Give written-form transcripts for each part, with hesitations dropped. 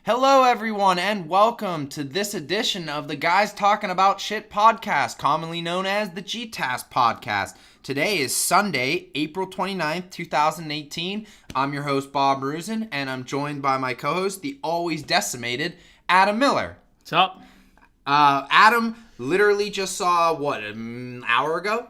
Hello, everyone, and welcome to this edition of the Guys Talking About Shit podcast, commonly known as the GTAS podcast. Today is Sunday, April 29th, 2018. I'm your host, Bob Rusin, and I'm joined by my co-host, the always decimated Adam Miller. What's up? Adam literally just saw, an hour ago?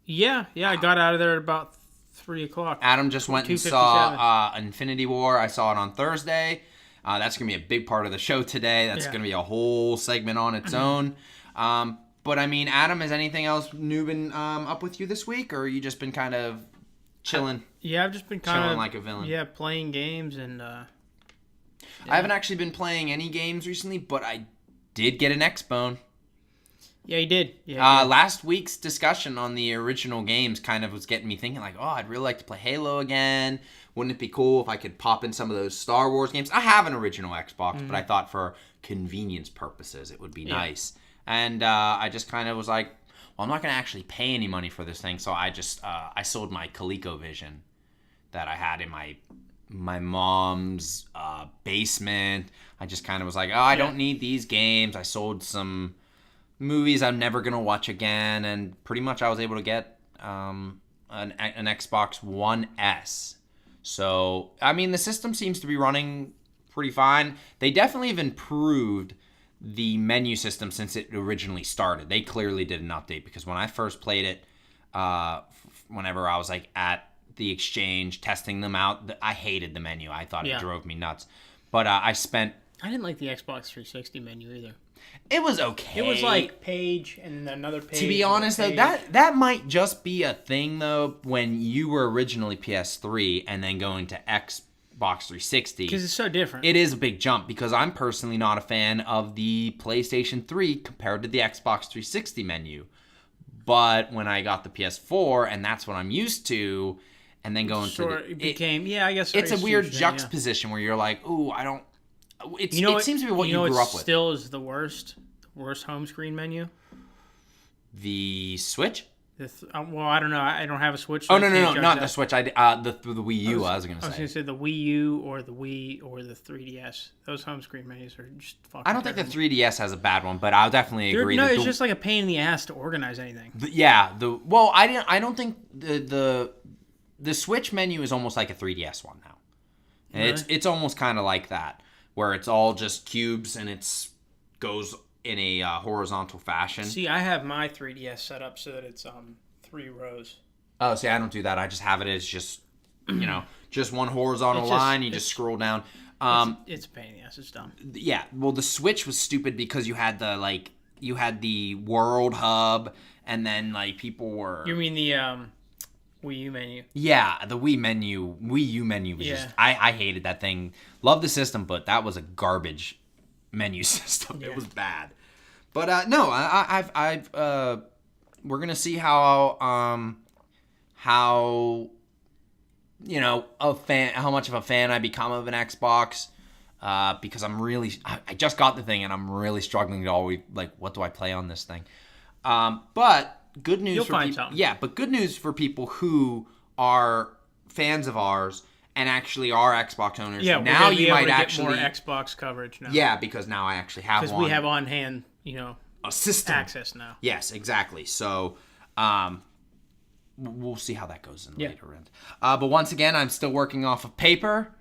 Yeah, I got out of there at about 3 o'clock. Adam just went and saw Infinity War. I saw it on Thursday. That's going to be a big part of the show today. That's going to be a whole segment on its own. But, I mean, Adam, has anything else new been up with you this week? Or you just been kind of chilling? I've just been kind of... Chilling like a villain. Yeah, playing games and... I haven't actually been playing any games recently, but I did get an Xbone. Yeah, you did. Yeah, last week's discussion on the original games kind of was getting me thinking, like, I'd really like to play Halo again. Wouldn't it be cool if I could pop in some of those Star Wars games? I have an original Xbox, but I thought for convenience purposes it would be nice. And I just kind of was like, well, I'm not going to actually pay any money for this thing, so I just I sold my ColecoVision that I had in my mom's basement. I just kind of was like, I don't need these games. I sold some movies I'm never going to watch again, and pretty much I was able to get an Xbox One S. So, I mean, the system seems to be running pretty fine. They definitely have improved the menu system since it originally started. They clearly did an update, because when I first played it, whenever I was like at the exchange testing them out, I hated the menu. I thought it drove me nuts. But I didn't like the Xbox 360 menu either. It was okay. It was like page and another page. To be honest, though, that might just be a thing, though, when you were originally PS3 and then going to Xbox 360. Because it's so different. It is a big jump, because I'm personally not a fan of the PlayStation 3 compared to the Xbox 360 menu. But when I got the PS4, and that's what I'm used to, and then going it became, I guess it's a weird juxtaposition where you're like, ooh, I don't... it seems to be what you grew up with. Still is the worst home screen menu? The Switch? Well, I don't know. I don't have a Switch. So no, not the Switch. The Wii U. I was going to say. I was going to say the Wii U or the Wii or the 3DS. Those home screen menus are just fucking I don't terrible. think the 3DS has a bad one, but I'll definitely agree. No, it's just like a pain in the ass to organize anything. I don't think the Switch menu is almost like a 3DS one now. And really? It's almost kind of like that, where it's all just cubes and it's goes in a horizontal fashion. See, I have my 3DS set up so that it's 3 rows. Oh, see, I don't do that. I just have it as just, just one horizontal line. You just scroll down. It's a pain in the ass. It's dumb. Yeah. Well, the Switch was stupid because you had the World Hub, and then people were. You mean the Wii U menu? Yeah, the Wii U menu was just. I hated that thing. Loved the system, but that was a garbage menu system. It was bad. But no, I've we're gonna see how how much of a fan I become of an Xbox, because I just got the thing and I'm really struggling to always what do I play on this thing, but good news. You'll find something. Yeah, but good news for people who are fans of ours and actually are Xbox owners. Yeah, now you might actually get more Xbox coverage now. Yeah, because now I actually have one. Because we have on hand, a system access now. Yes, exactly. So, we'll see how that goes in the later end. But once again, I'm still working off of paper.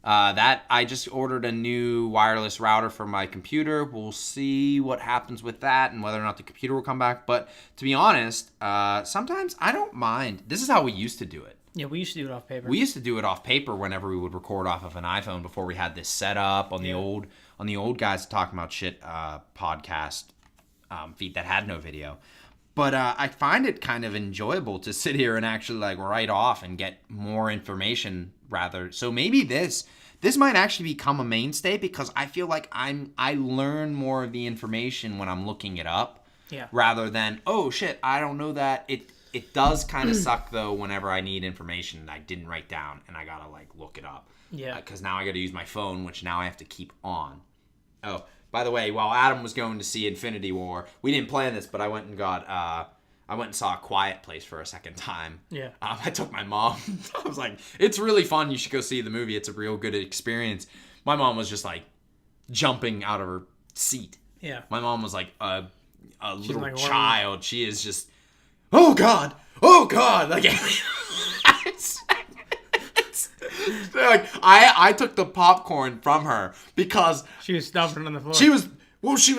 That I just ordered a new wireless router for my computer. We'll see what happens with that and whether or not the computer will come back. But to be honest, sometimes I don't mind. This is how we used to do it. Yeah, we used to do it off paper. We used to do it off paper whenever we would record off of an iPhone before we had this set up on the old Guys Talking About Shit podcast feed that had no video. But I find it kind of enjoyable to sit here and actually write off and get more information rather. So maybe this might actually become a mainstay, because I feel like I learn more of the information when I'm looking it up. Yeah. Rather than, oh shit, I don't know that. It does kind of suck though whenever I need information that I didn't write down and I gotta look it up. Yeah. Because now I gotta use my phone, which now I have to keep on. Oh, by the way, while Adam was going to see Infinity War, we didn't plan this, but I went and saw A Quiet Place for a second time. Yeah. I took my mom. I was like, it's really fun. You should go see the movie. It's a real good experience. My mom was just like, jumping out of her seat. Yeah. My mom was like a little like, child. She is just, oh God. Like, like I took the popcorn from her because she was stumbling on the floor. She was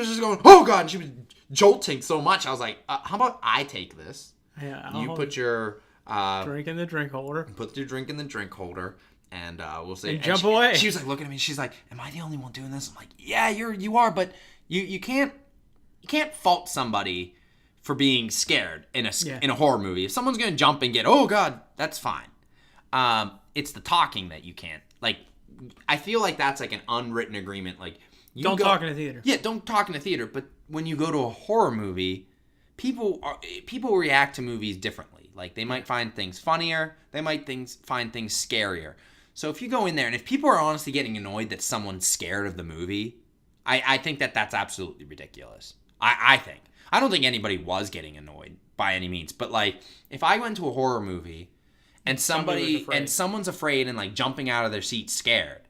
just going, oh God, and she was jolting so much. I was like, how about I take this? Yeah. You put your drink in the drink holder. Put your drink in the drink holder, and we'll see. And jump away. She was like looking at me. She's like, "Am I the only one doing this?" I'm like, "Yeah, you are, but you can't fault somebody for being scared in a horror movie. If someone's gonna jump and get, oh God, that's fine. It's the talking that you can't. Like, I feel like that's like an unwritten agreement. Like, don't talk in a theater. Yeah, don't talk in a theater. But when you go to a horror movie, people react to movies differently. Like, they might find things funnier. They might find things scarier. So if you go in there and if people are honestly getting annoyed that someone's scared of the movie, I think that's absolutely ridiculous. I think. I don't think anybody was getting annoyed by any means. But, like, if I went to a horror movie and someone's afraid and, like, jumping out of their seat scared,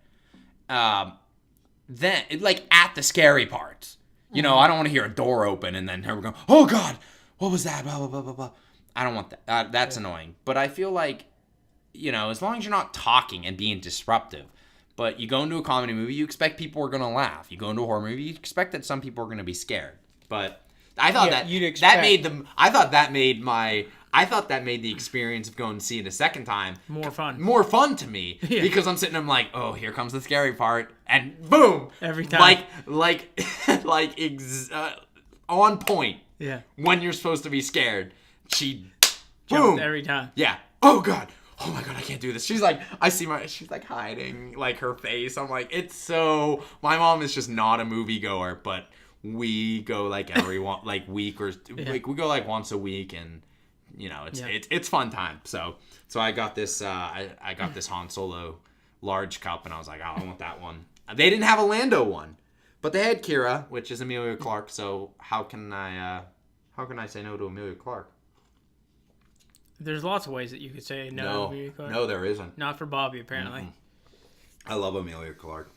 then, like, at the scary parts, you know, I don't want to hear a door open and then her go, oh God, what was that? Blah, blah, blah, blah, blah. I don't want that. That's annoying. But I feel like, you know, as long as you're not talking and being disruptive, but you go into a comedy movie, you expect people are going to laugh. You go into a horror movie, you expect that some people are going to be scared. But I thought that made the experience of going to see it a second time more fun to me because I'm sitting there, I'm like, oh, here comes the scary part, and boom, every time, like on point. Yeah, when you're supposed to be scared, she jumped every time. Yeah. Oh God. Oh my God, I can't do this. She's like, she's like hiding like her face. I'm like, it's so. My mom is just not a moviegoer, but we go like every week or like we go like once a week, and you know it's fun time. So I got this I got this Han Solo large cup, and I was like, oh, I want that one. They didn't have a Lando one, but they had Kira, which is Emilia Clarke. So how can I say no to Emilia Clarke? There's lots of ways that you could say no. No, there isn't. Not for Bobby, apparently. Mm-hmm. I love Emilia Clarke.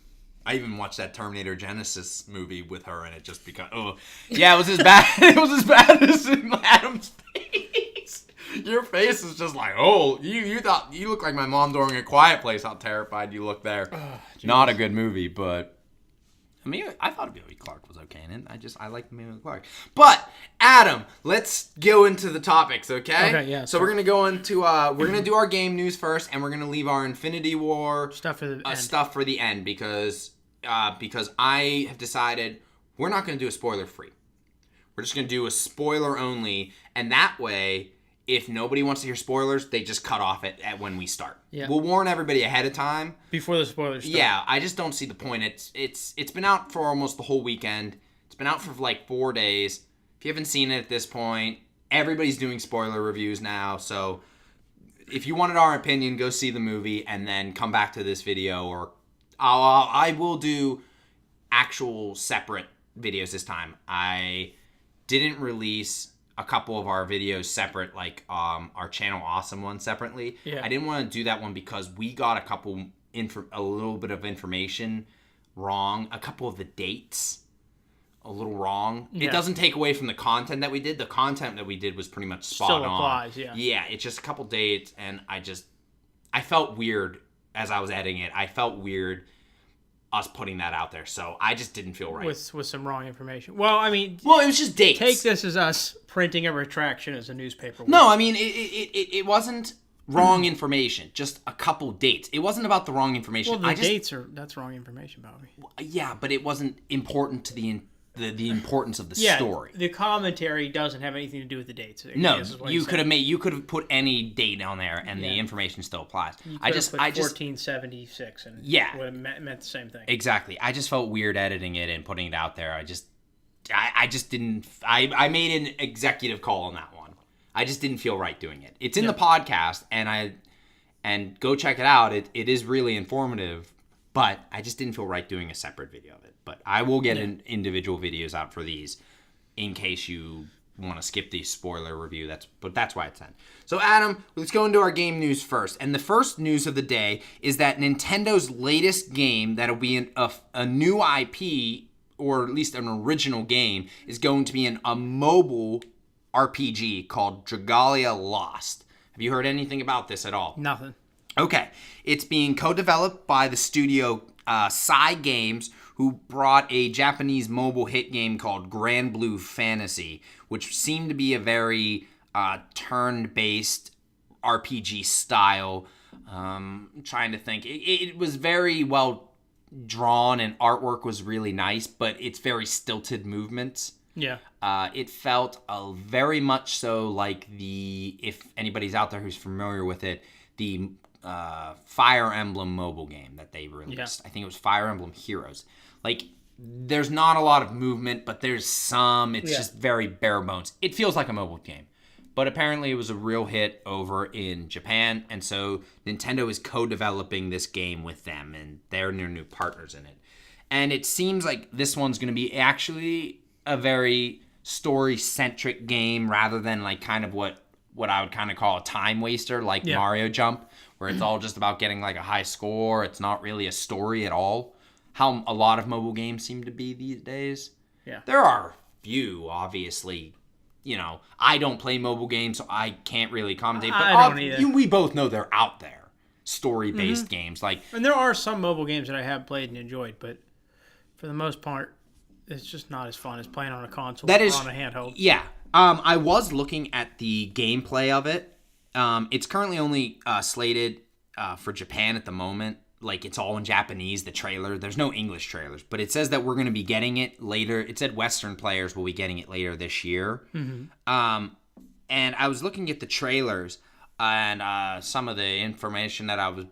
I even watched that Terminator Genesis movie with her in it just because. Oh, yeah, it was as bad. It was as bad as in Adam's face. Your face is just like, oh, you thought you look like my mom during A Quiet Place. How terrified you look there. Not a good movie, but. I mean, I thought Emilia Clarke was okay in it. I like Emilia Clarke. But, Adam, let's go into the topics, okay? Okay, yeah. So we're going to go into, we're going to do our game news first, and we're going to leave our Infinity War stuff for the end because I have decided we're not going to do a spoiler-free. We're just going to do a spoiler-only, and that way, if nobody wants to hear spoilers, they just cut off at when we start. Yeah. We'll warn everybody ahead of time. Before the spoilers start. Yeah, I just don't see the point. It's been out for almost the whole weekend. It's been out for like 4 days. If you haven't seen it at this point, everybody's doing spoiler reviews now. So if you wanted our opinion, go see the movie and then come back to this video. Or I will do actual separate videos this time. I didn't release a couple of our videos separate, like our Channel Awesome one separately. Yeah. I didn't want to do that one because we got a little bit of information wrong. A couple of the dates a little wrong. Yeah. It doesn't take away from the content that we did. The content that we did was pretty much spot on. Still applies, yeah. Yeah, it's just a couple dates, and I felt weird as I was editing it. I felt weird us putting that out there, so I just didn't feel right. With some wrong information. Well, I mean... Well, it was just dates. Take this as us printing a retraction as a newspaper. No, I mean, it wasn't wrong information, just a couple dates. It wasn't about the wrong information. Well, that's wrong information, Bobby. Yeah, but it wasn't important to the importance of the story. The commentary doesn't have anything to do with the dates. No, you could have put any date on there, and the information still applies. I just 1476, and would have meant the same thing. Exactly. I just felt weird editing it and putting it out there. I just didn't. I made an executive call on that one. I just didn't feel right doing it. It's in the podcast, and go check it out. It is really informative, but I just didn't feel right doing a separate video of it. But I will get individual videos out for these in case you want to skip the spoiler review. That's why it's 10. So Adam, let's go into our game news first. And the first news of the day is that Nintendo's latest game that'll be a new IP, or at least an original game, is going to be a mobile RPG called Dragalia Lost. Have you heard anything about this at all? Nothing. Okay. It's being co-developed by the studio Psy Games, who brought a Japanese mobile hit game called Grand Blue Fantasy, which seemed to be a very turn-based RPG style. I'm trying to think. It was very well drawn, and artwork was really nice, but it's very stilted movements. Yeah. It felt very much so like if anybody's out there who's familiar with it, the Fire Emblem mobile game that they released. I think it was Fire Emblem Heroes. Like, there's not a lot of movement, but there's some. It's just very bare bones. It feels like a mobile game. But apparently it was a real hit over in Japan, and so Nintendo is co-developing this game with them, and they're their new partners in it. And it seems like this one's going to be actually a very story-centric game rather than like kind of what I would kind of call a time waster, like Mario Jump, where it's all just about getting like a high score. It's not really a story at all. How a lot of mobile games seem to be these days. Yeah. There are few, obviously. You know, I don't play mobile games, so I can't really commentate. But I don't either. We both know they're out there. Story-based games. And there are some mobile games that I have played and enjoyed, but for the most part, it's just not as fun as playing on a console or on a handheld. Yeah. I was looking at the gameplay of it. It's currently only slated for Japan at the moment. Like, it's all in Japanese, the trailer. There's no English trailers, but it says that we're going to be getting it later. It said Western players will be getting it later this year. Mm-hmm. And I was looking at the trailers and some of the information that I was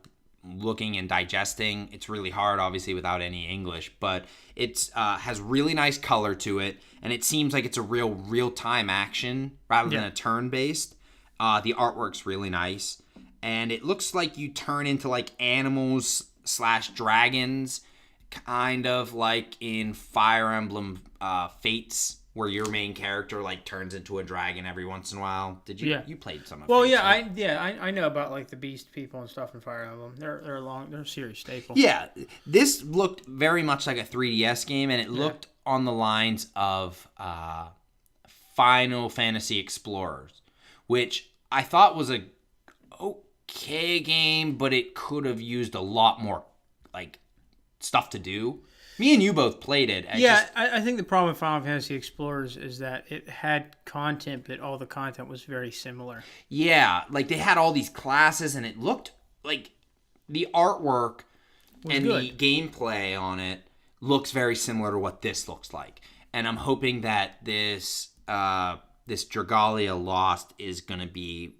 looking and digesting. It's really hard, obviously, without any English, but it has really nice color to it, and it seems like it's a real-time action rather than a turn-based. The artwork's really nice. And it looks like you turn into like animals / dragons, kind of like in Fire Emblem Fates, where your main character like turns into a dragon every once in a while. Did you? Yeah. You played some of. Well, Fates, yeah, right? I know about like the beast people and stuff in Fire Emblem. They're a series staple. Yeah, this looked very much like a 3DS game, and it looked on the lines of Final Fantasy Explorers, which I thought was a okay game, but it could have used a lot more like stuff to do. Me and you both played it. I think the problem with Final Fantasy Explorers is that it had content, but all the content was very similar. Yeah, like they had all these classes, and it looked like the artwork and the gameplay on it looks very similar to what this looks like. And I'm hoping that this Dragalia Lost is going to be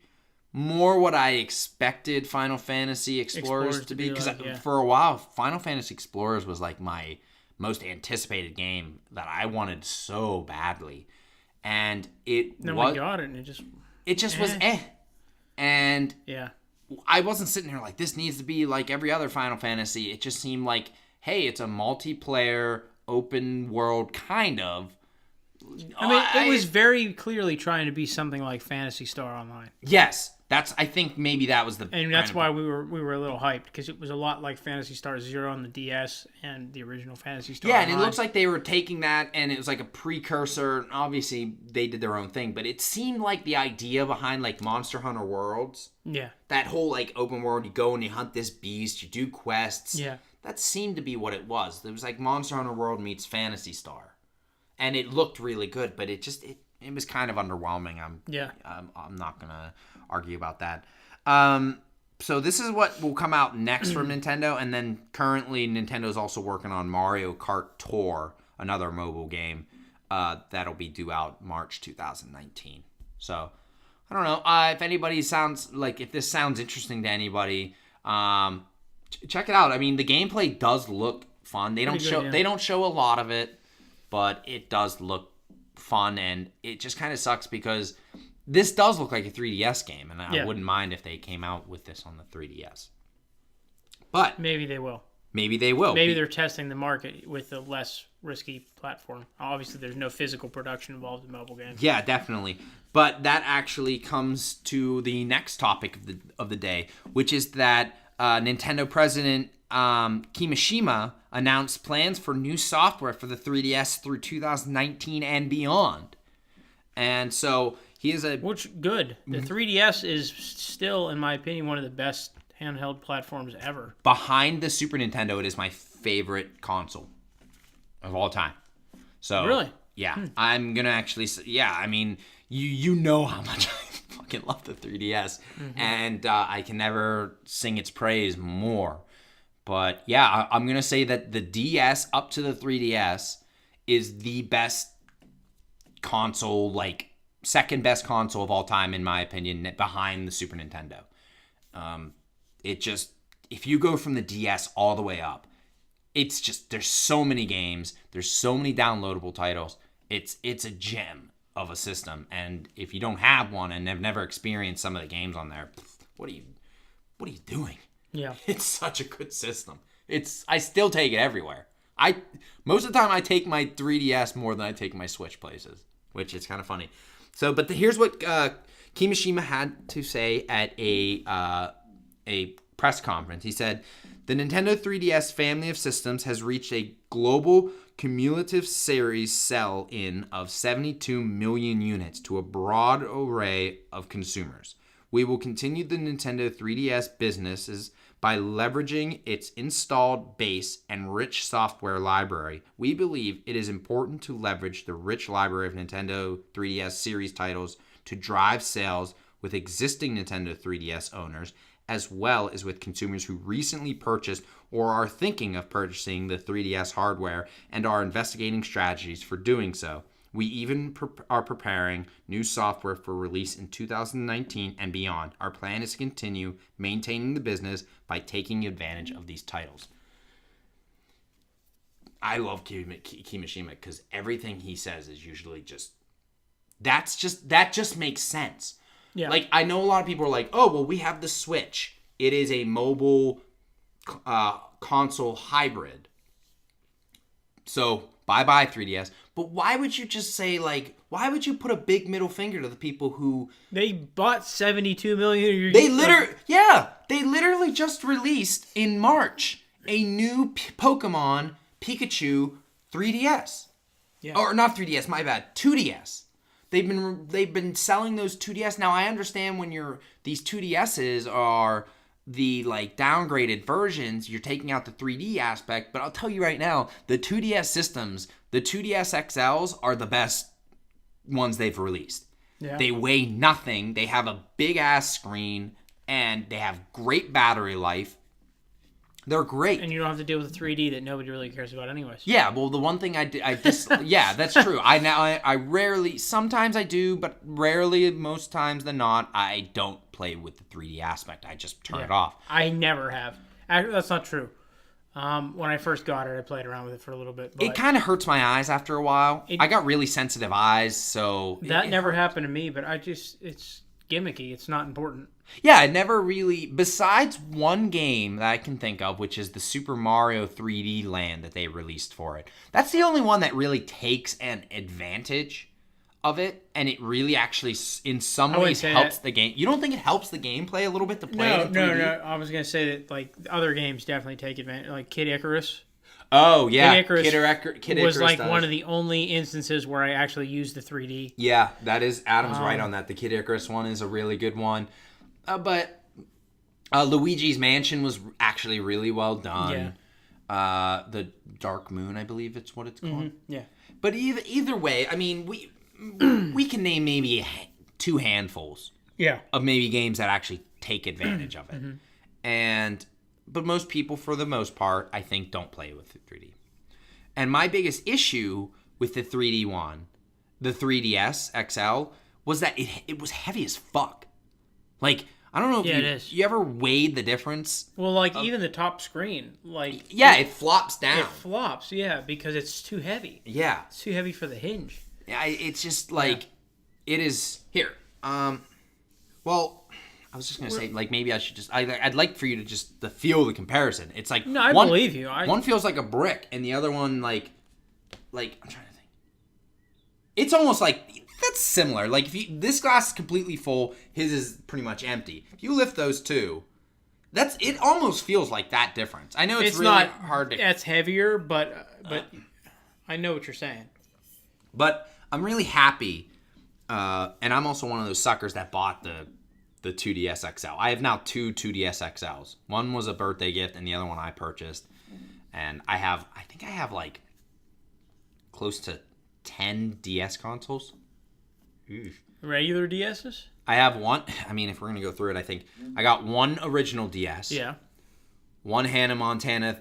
more what I expected Final Fantasy Explorers to be. Because for a while, Final Fantasy Explorers was like my most anticipated game that I wanted so badly. And we got it, and it just was eh. And I wasn't sitting here like, this needs to be like every other Final Fantasy. It just seemed like, hey, it's a multiplayer, open world kind of. I mean, it was very clearly trying to be something like Phantasy Star Online. Yes. I think maybe that was the... And that's why we were a little hyped, because it was a lot like Phantasy Star Zero on the DS and the original Phantasy Star Online. Yeah, and it looks like they were taking that, and it was like a precursor. Obviously, they did their own thing, but it seemed like the idea behind like Monster Hunter Worlds. Yeah. That whole like open world, you go and you hunt this beast, you do quests. Yeah. That seemed to be what it was. It was like Monster Hunter World meets Phantasy Star. And it looked really good, but it was kind of underwhelming. I'm not going to argue about that. So this is what will come out next from Nintendo, and then currently Nintendo's also working on Mario Kart Tour, another mobile game that'll be due out March 2019. So I don't know if this sounds interesting to anybody. Check it out. I mean, the gameplay does look fun. They don't show a lot of it, but it does look fun, and it just kind of sucks because this does look like a 3DS game, and I wouldn't mind if they came out with this on the 3DS. But maybe they will. Maybe they will. Maybe they're testing the market with a less risky platform. Obviously, there's no physical production involved in mobile games. Yeah, definitely. But that actually comes to the next topic of the day, which is that Nintendo president Kimishima announced plans for new software for the 3DS through 2019 and beyond. And so he is Which, good. The 3DS is still, in my opinion, one of the best handheld platforms ever. Behind the Super Nintendo, it is my favorite console of all time. So really? Yeah. I'm going to actually say, yeah, I mean, you know how much I fucking love the 3DS. And I can never sing its praise more. But yeah, I'm going to say that the DS up to the 3DS is the best console, like second best console of all time, in my opinion, behind the Super Nintendo. It just, if you go from the DS all the way up, it's just, there's so many games, there's so many downloadable titles. It's a gem of a system. And if you don't have one and have never experienced some of the games on there, what are you doing? Yeah. It's such a good system. I still take it everywhere. Most of the time I take my 3DS more than I take my Switch places, which is kind of funny. So, but here's what Kimishima had to say at a press conference. He said, "The Nintendo 3DS family of systems has reached a global cumulative series sell-in of 72 million units to a broad array of consumers. We will continue the Nintendo 3DS businesses by leveraging its installed base and rich software library. We believe it is important to leverage the rich library of Nintendo 3DS series titles to drive sales with existing Nintendo 3DS owners, as well as with consumers who recently purchased or are thinking of purchasing the 3DS hardware and are investigating strategies for doing so. We even are preparing new software for release in 2019 and beyond. Our plan is to continue maintaining the business by taking advantage of these titles." I love Kimishima because everything he says is usually that just makes sense. Yeah. Like, I know a lot of people are like, oh, well, we have the Switch. It is a mobile console hybrid. So, bye-bye 3DS. But why would you just say, like, why would you put a big middle finger to the people who... They bought 72 million... They literally just released in March a new Pokemon Pikachu 3DS. Yeah. Or not 3DS, my bad, 2DS. They've been selling those 2DS. Now, I understand when these 2DSs are the like downgraded versions, you're taking out the 3D aspect, but I'll tell you right now, the 2DS systems, the 2DS XLs are the best ones they've released. Yeah. They weigh nothing, they have a big ass screen, and they have great battery life. They're great. And you don't have to deal with the 3D that nobody really cares about anyways. Yeah, well, the one thing yeah, that's true. I rarely, sometimes I do, but rarely, most times than not, I don't play with the 3D aspect. I just turn it off. I never have. Actually, that's not true. When I first got it, I played around with it for a little bit. But it kind of hurts my eyes after a while. I got really sensitive eyes, so... That never happened to me, but it's gimmicky. It's not important. Yeah, it never really... Besides one game that I can think of, which is the Super Mario 3D Land that they released for it. That's the only one that really takes an advantage of it, and it really actually, in some ways, helps the game. You don't think it helps the gameplay a little bit to play it in 3D? No. I was going to say that like other games definitely take advantage. Like Kid Icarus. Oh, yeah. Kid Icarus was like does. one of the only instances where I actually used the 3D. Yeah, that is... Adam's right on that. The Kid Icarus one is a really good one. But Luigi's Mansion was actually really well done. Yeah. The Dark Moon, I believe it's what it's called. Mm-hmm. Yeah. But either way, I mean, we can name maybe two handfuls. Yeah. Of maybe games that actually take advantage of it. Mm-hmm. But most people, for the most part, I think don't play with the 3D. And my biggest issue with the 3D one, the 3DS XL, was that it was heavy as fuck. Like, I don't know if you ever weighed the difference. Well, like even the top screen, like it flops down. It flops, yeah, because it's too heavy. Yeah, it's too heavy for the hinge. Yeah, it's just like it is here. Well, I was just gonna say, like, maybe I should just. I'd like for you to just feel the comparison. It's like no, I believe you. One feels like a brick, and the other one like I'm trying to think. It's almost like that's similar. Like if this glass is completely full, his is pretty much empty. If you lift those two, it almost feels like that difference. I know it's really not hard to. Yeah, it's heavier, but I know what you're saying. But I'm really happy, and I'm also one of those suckers that bought the 2DS XL. I have now two 2DS XLs. One was a birthday gift, and the other one I purchased. And I think I have like close to 10 DS consoles. Oof. Regular DSs? I have one. I mean, if we're gonna go through it, I think I got one original DS. Yeah. One Hannah Montana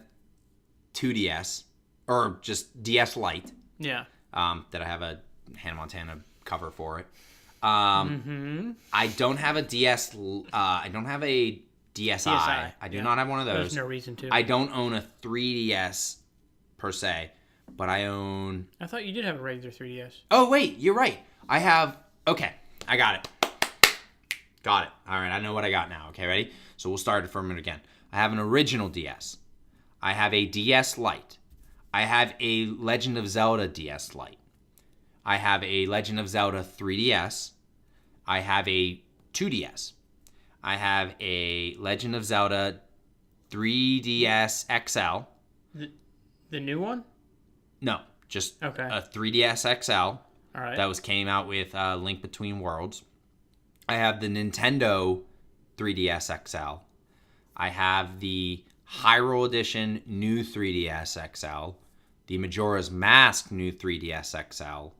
2DS, or just DS Lite. Yeah. That I have a Hannah Montana cover for it. I don't have a DS. I don't have a DSi. I do not have one of those. There's no reason to. I don't own a 3DS per se, but I own. I thought you did have a regular 3DS. Oh wait, you're right. I have. Okay, I got it. Got it. All right, I know what I got now. Okay, ready? So we'll start it from it again. I have an original DS. I have a DS Lite. I have a Legend of Zelda DS Lite. I have a Legend of Zelda 3DS. I have a 2DS. I have a Legend of Zelda 3DS XL. The new one? No, just a 3DS XL. All right. That came out with Link Between Worlds. I have the Nintendo 3DS XL. I have the Hyrule Edition new 3DS XL. The Majora's Mask new 3DS XL.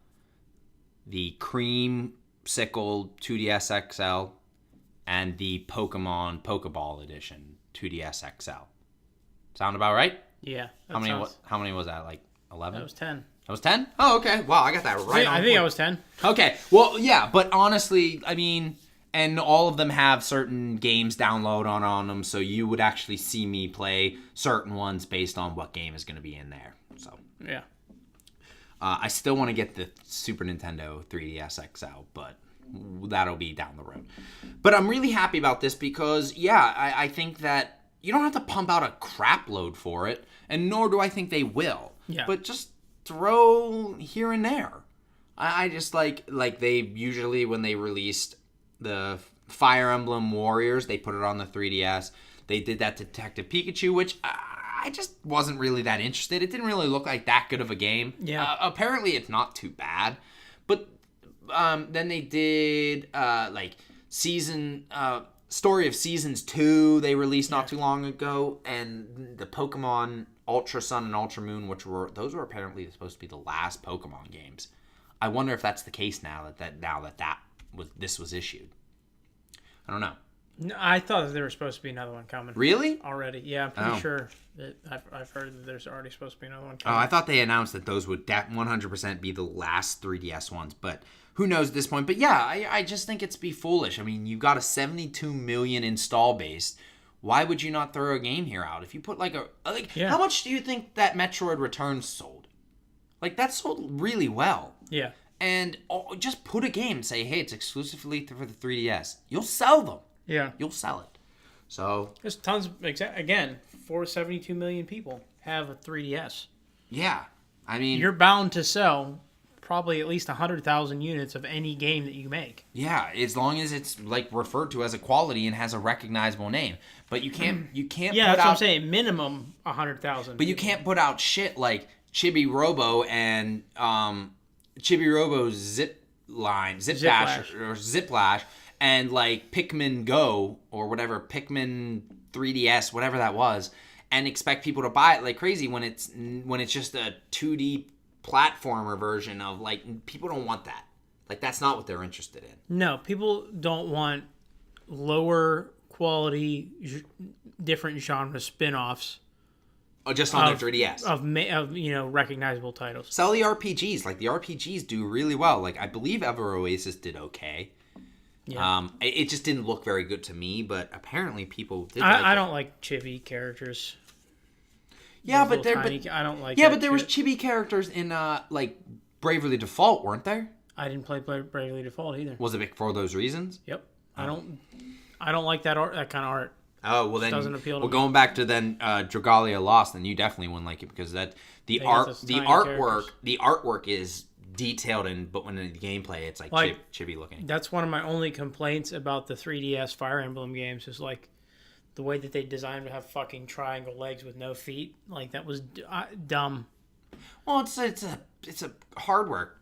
The Creamsicle 2DS XL. And the Pokemon Pokeball Edition 2DS XL. Sound about right? Yeah. How many was that? Like 11? That was 10. That was 10? Oh, okay. Wow, I got that right on. I think I was 10. Okay. Well, yeah, but honestly, I mean, and all of them have certain games download on them, so you would actually see me play certain ones based on what game is going to be in there. So yeah. I still want to get the Super Nintendo 3DS XL, but that'll be down the road. But I'm really happy about this because, yeah, I think that you don't have to pump out a crap load for it, and nor do I think they will. Yeah. But just throw here and there. I just like they usually, when they released the Fire Emblem Warriors, they put it on the 3DS. They did that to Detective Pikachu, which I just wasn't really that interested. It didn't really look like that good of a game. Yeah. Apparently it's not too bad. But then they did Story of Seasons 2 they released not too long ago, and the Pokemon Ultra Sun and Ultra Moon, those were apparently supposed to be the last Pokemon games. I wonder if that's the case now that this was issued. I don't know. No, I thought that there was supposed to be another one coming. Really? Already. Yeah, I'm pretty sure that I've heard that there's already supposed to be another one coming. Oh, I thought they announced that those would 100% be the last 3DS ones, but who knows at this point. But yeah, I just think it's be foolish. I mean, you've got a 72 million install base. Why would you not throw a game here out? If you put how much do you think that Metroid Returns sold? Like, that sold really well. Yeah. And just put a game, say, hey, it's exclusively for the 3DS. You'll sell them. Yeah. You'll sell it. So there's tons, again, 472 million people have a 3DS. Yeah. I mean, you're bound to sell probably at least 100,000 units of any game that you make. Yeah, as long as it's referred to as a quality and has a recognizable name. But you can't Yeah, put that's what I'm saying, minimum 100,000. But you can't put out shit like Chibi Robo and Chibi Robo's Zip Dash or Ziplash and Pikmin Go or whatever, Pikmin 3DS, whatever that was, and expect people to buy it like crazy when it's just a 2D platformer version of people don't want that. That's not what they're interested in. No, people don't want lower quality, different genre spin-offs. Oh, just on their 3DS. Of recognizable titles. Sell the RPGs. The RPGs do really well. I believe Ever Oasis did okay. Yeah. It just didn't look very good to me, but apparently people did. I don't like chibi characters. Yeah, but I don't like. Yeah, but there was chibi characters in Bravely Default, weren't there? I didn't play Bravely Default either. Was it for those reasons? Yep. I don't. I don't like that art. That kind of art. Oh, well then, doesn't appeal to me. Going back to then Dragalia Lost, then you definitely wouldn't like it because the artwork is detailed but when in the gameplay it's like chibi looking. That's one of my only complaints about the 3DS Fire Emblem games is like the way that they designed to have fucking triangle legs with no feet. Like that was dumb. Well, it's a hardware.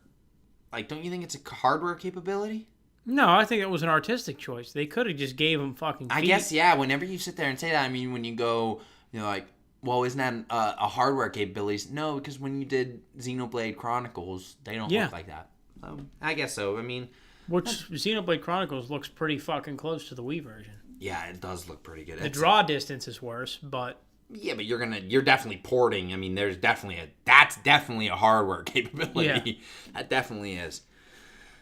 Like, don't you think it's a hardware capability? No, I think it was an artistic choice. They could have just gave him fucking feet. I guess, yeah. Whenever you sit there and say that, I mean, when you go, like, well, isn't that a hardware capability? No, because when you did Xenoblade Chronicles, they don't look like that. So, I guess so. I mean... Which, Xenoblade Chronicles looks pretty fucking close to the Wii version. Yeah, it does look pretty good. The draw distance is worse, but... Yeah, but you're definitely porting. I mean, that's definitely a hardware capability. Yeah. That definitely is.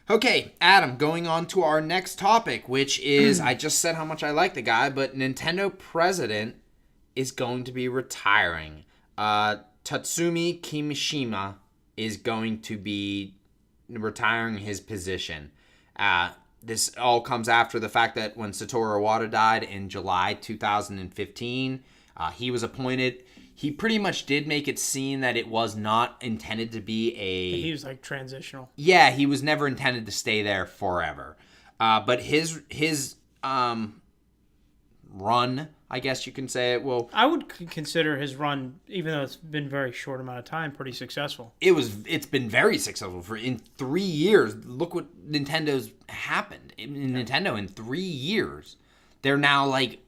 Okay, Adam, going on to our next topic, which is, I just said how much I like the guy, but Nintendo president is going to be retiring. Tatsumi Kimishima is going to be retiring his position. This all comes after the fact that when Satoru Iwata died in July 2015, he was appointed. He pretty much did make it seem that it was not intended to be He was like transitional. Yeah, he was never intended to stay there forever. But his run, I guess you can say it. Well, I would consider his run, even though it's been a very short amount of time, pretty successful. It's been very successful in 3 years. Look what Nintendo's happened. Nintendo in 3 years, they're now like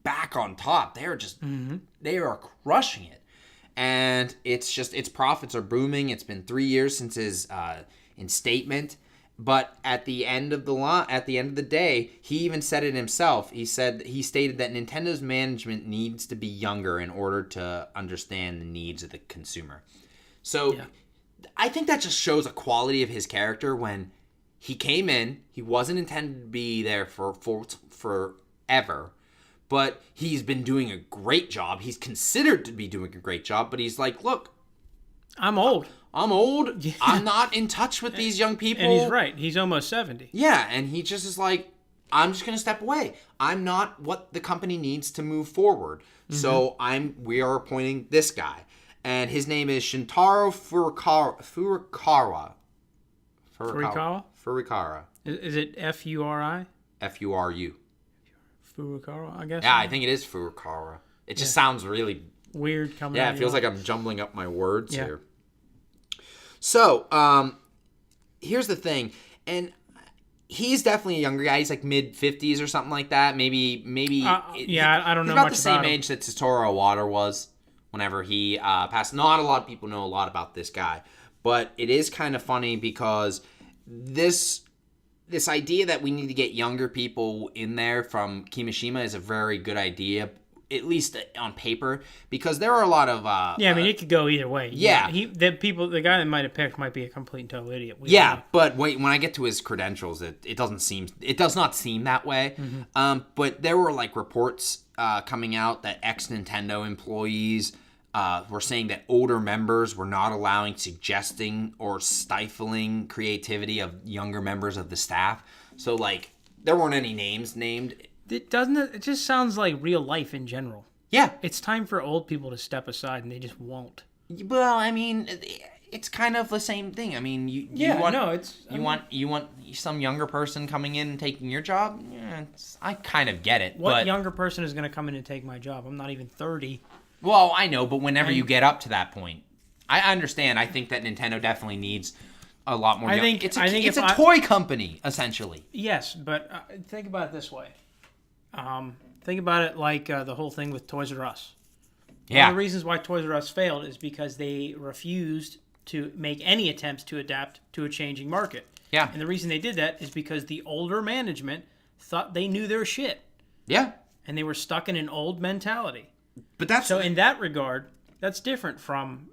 back on top. They're just they are crushing it, and it's profits are booming. It's been 3 years since his instatement. But at the end of the day, he even said it himself. He stated that Nintendo's management needs to be younger in order to understand the needs of the consumer. So I think that just shows a quality of his character when he came in. He wasn't intended to be there for forever, but he's been doing a great job. He's considered to be doing a great job, but he's like, look, I'm old. Yeah. I'm not in touch with these young people. And he's right. He's almost 70. Yeah, and he just is like, I'm just going to step away. I'm not what the company needs to move forward. So we are appointing this guy. And his name is Shintaro Furukawa. Furukawa. Is it F-U-R-I? F-U-R-U. Furukawa, I guess. Yeah, I think it is Furukawa. It just sounds really... weird coming out. Yeah, it feels like I'm jumbling up my words here. So, here's the thing, and he's definitely a younger guy. He's like mid-50s or something like that. Maybe. I don't know much about him. He's about the same age that Satoru Iwata was whenever he passed. Not a lot of people know a lot about this guy, but it is kind of funny because this idea that we need to get younger people in there from Kimishima is a very good idea, at least on paper, because there are a lot of I mean, it could go either way. Yeah, the guy that might have picked might be a complete and total idiot. But wait, when I get to his credentials, it does not seem that way. But there were like reports coming out that ex-Nintendo employees were saying that older members were not suggesting or stifling creativity of younger members of the staff. So like, there weren't any names named. It just sounds like real life in general. Yeah. It's time for old people to step aside, and they just won't. Well, I mean, it's kind of the same thing. I mean, you want some younger person coming in and taking your job? Yeah, I kind of get it. What younger person is going to come in and take my job? I'm not even 30. Well, I know, but whenever you get up to that point, I understand. I think that Nintendo definitely needs a lot more. It's a toy company, essentially. Yes, but think about it this way. Think about it like the whole thing with Toys R Us. Yeah. One of the reasons why Toys R Us failed is because they refused to make any attempts to adapt to a changing market. Yeah. And the reason they did that is because the older management thought they knew their shit. Yeah. And they were stuck in an old mentality. But so in that regard, that's different from,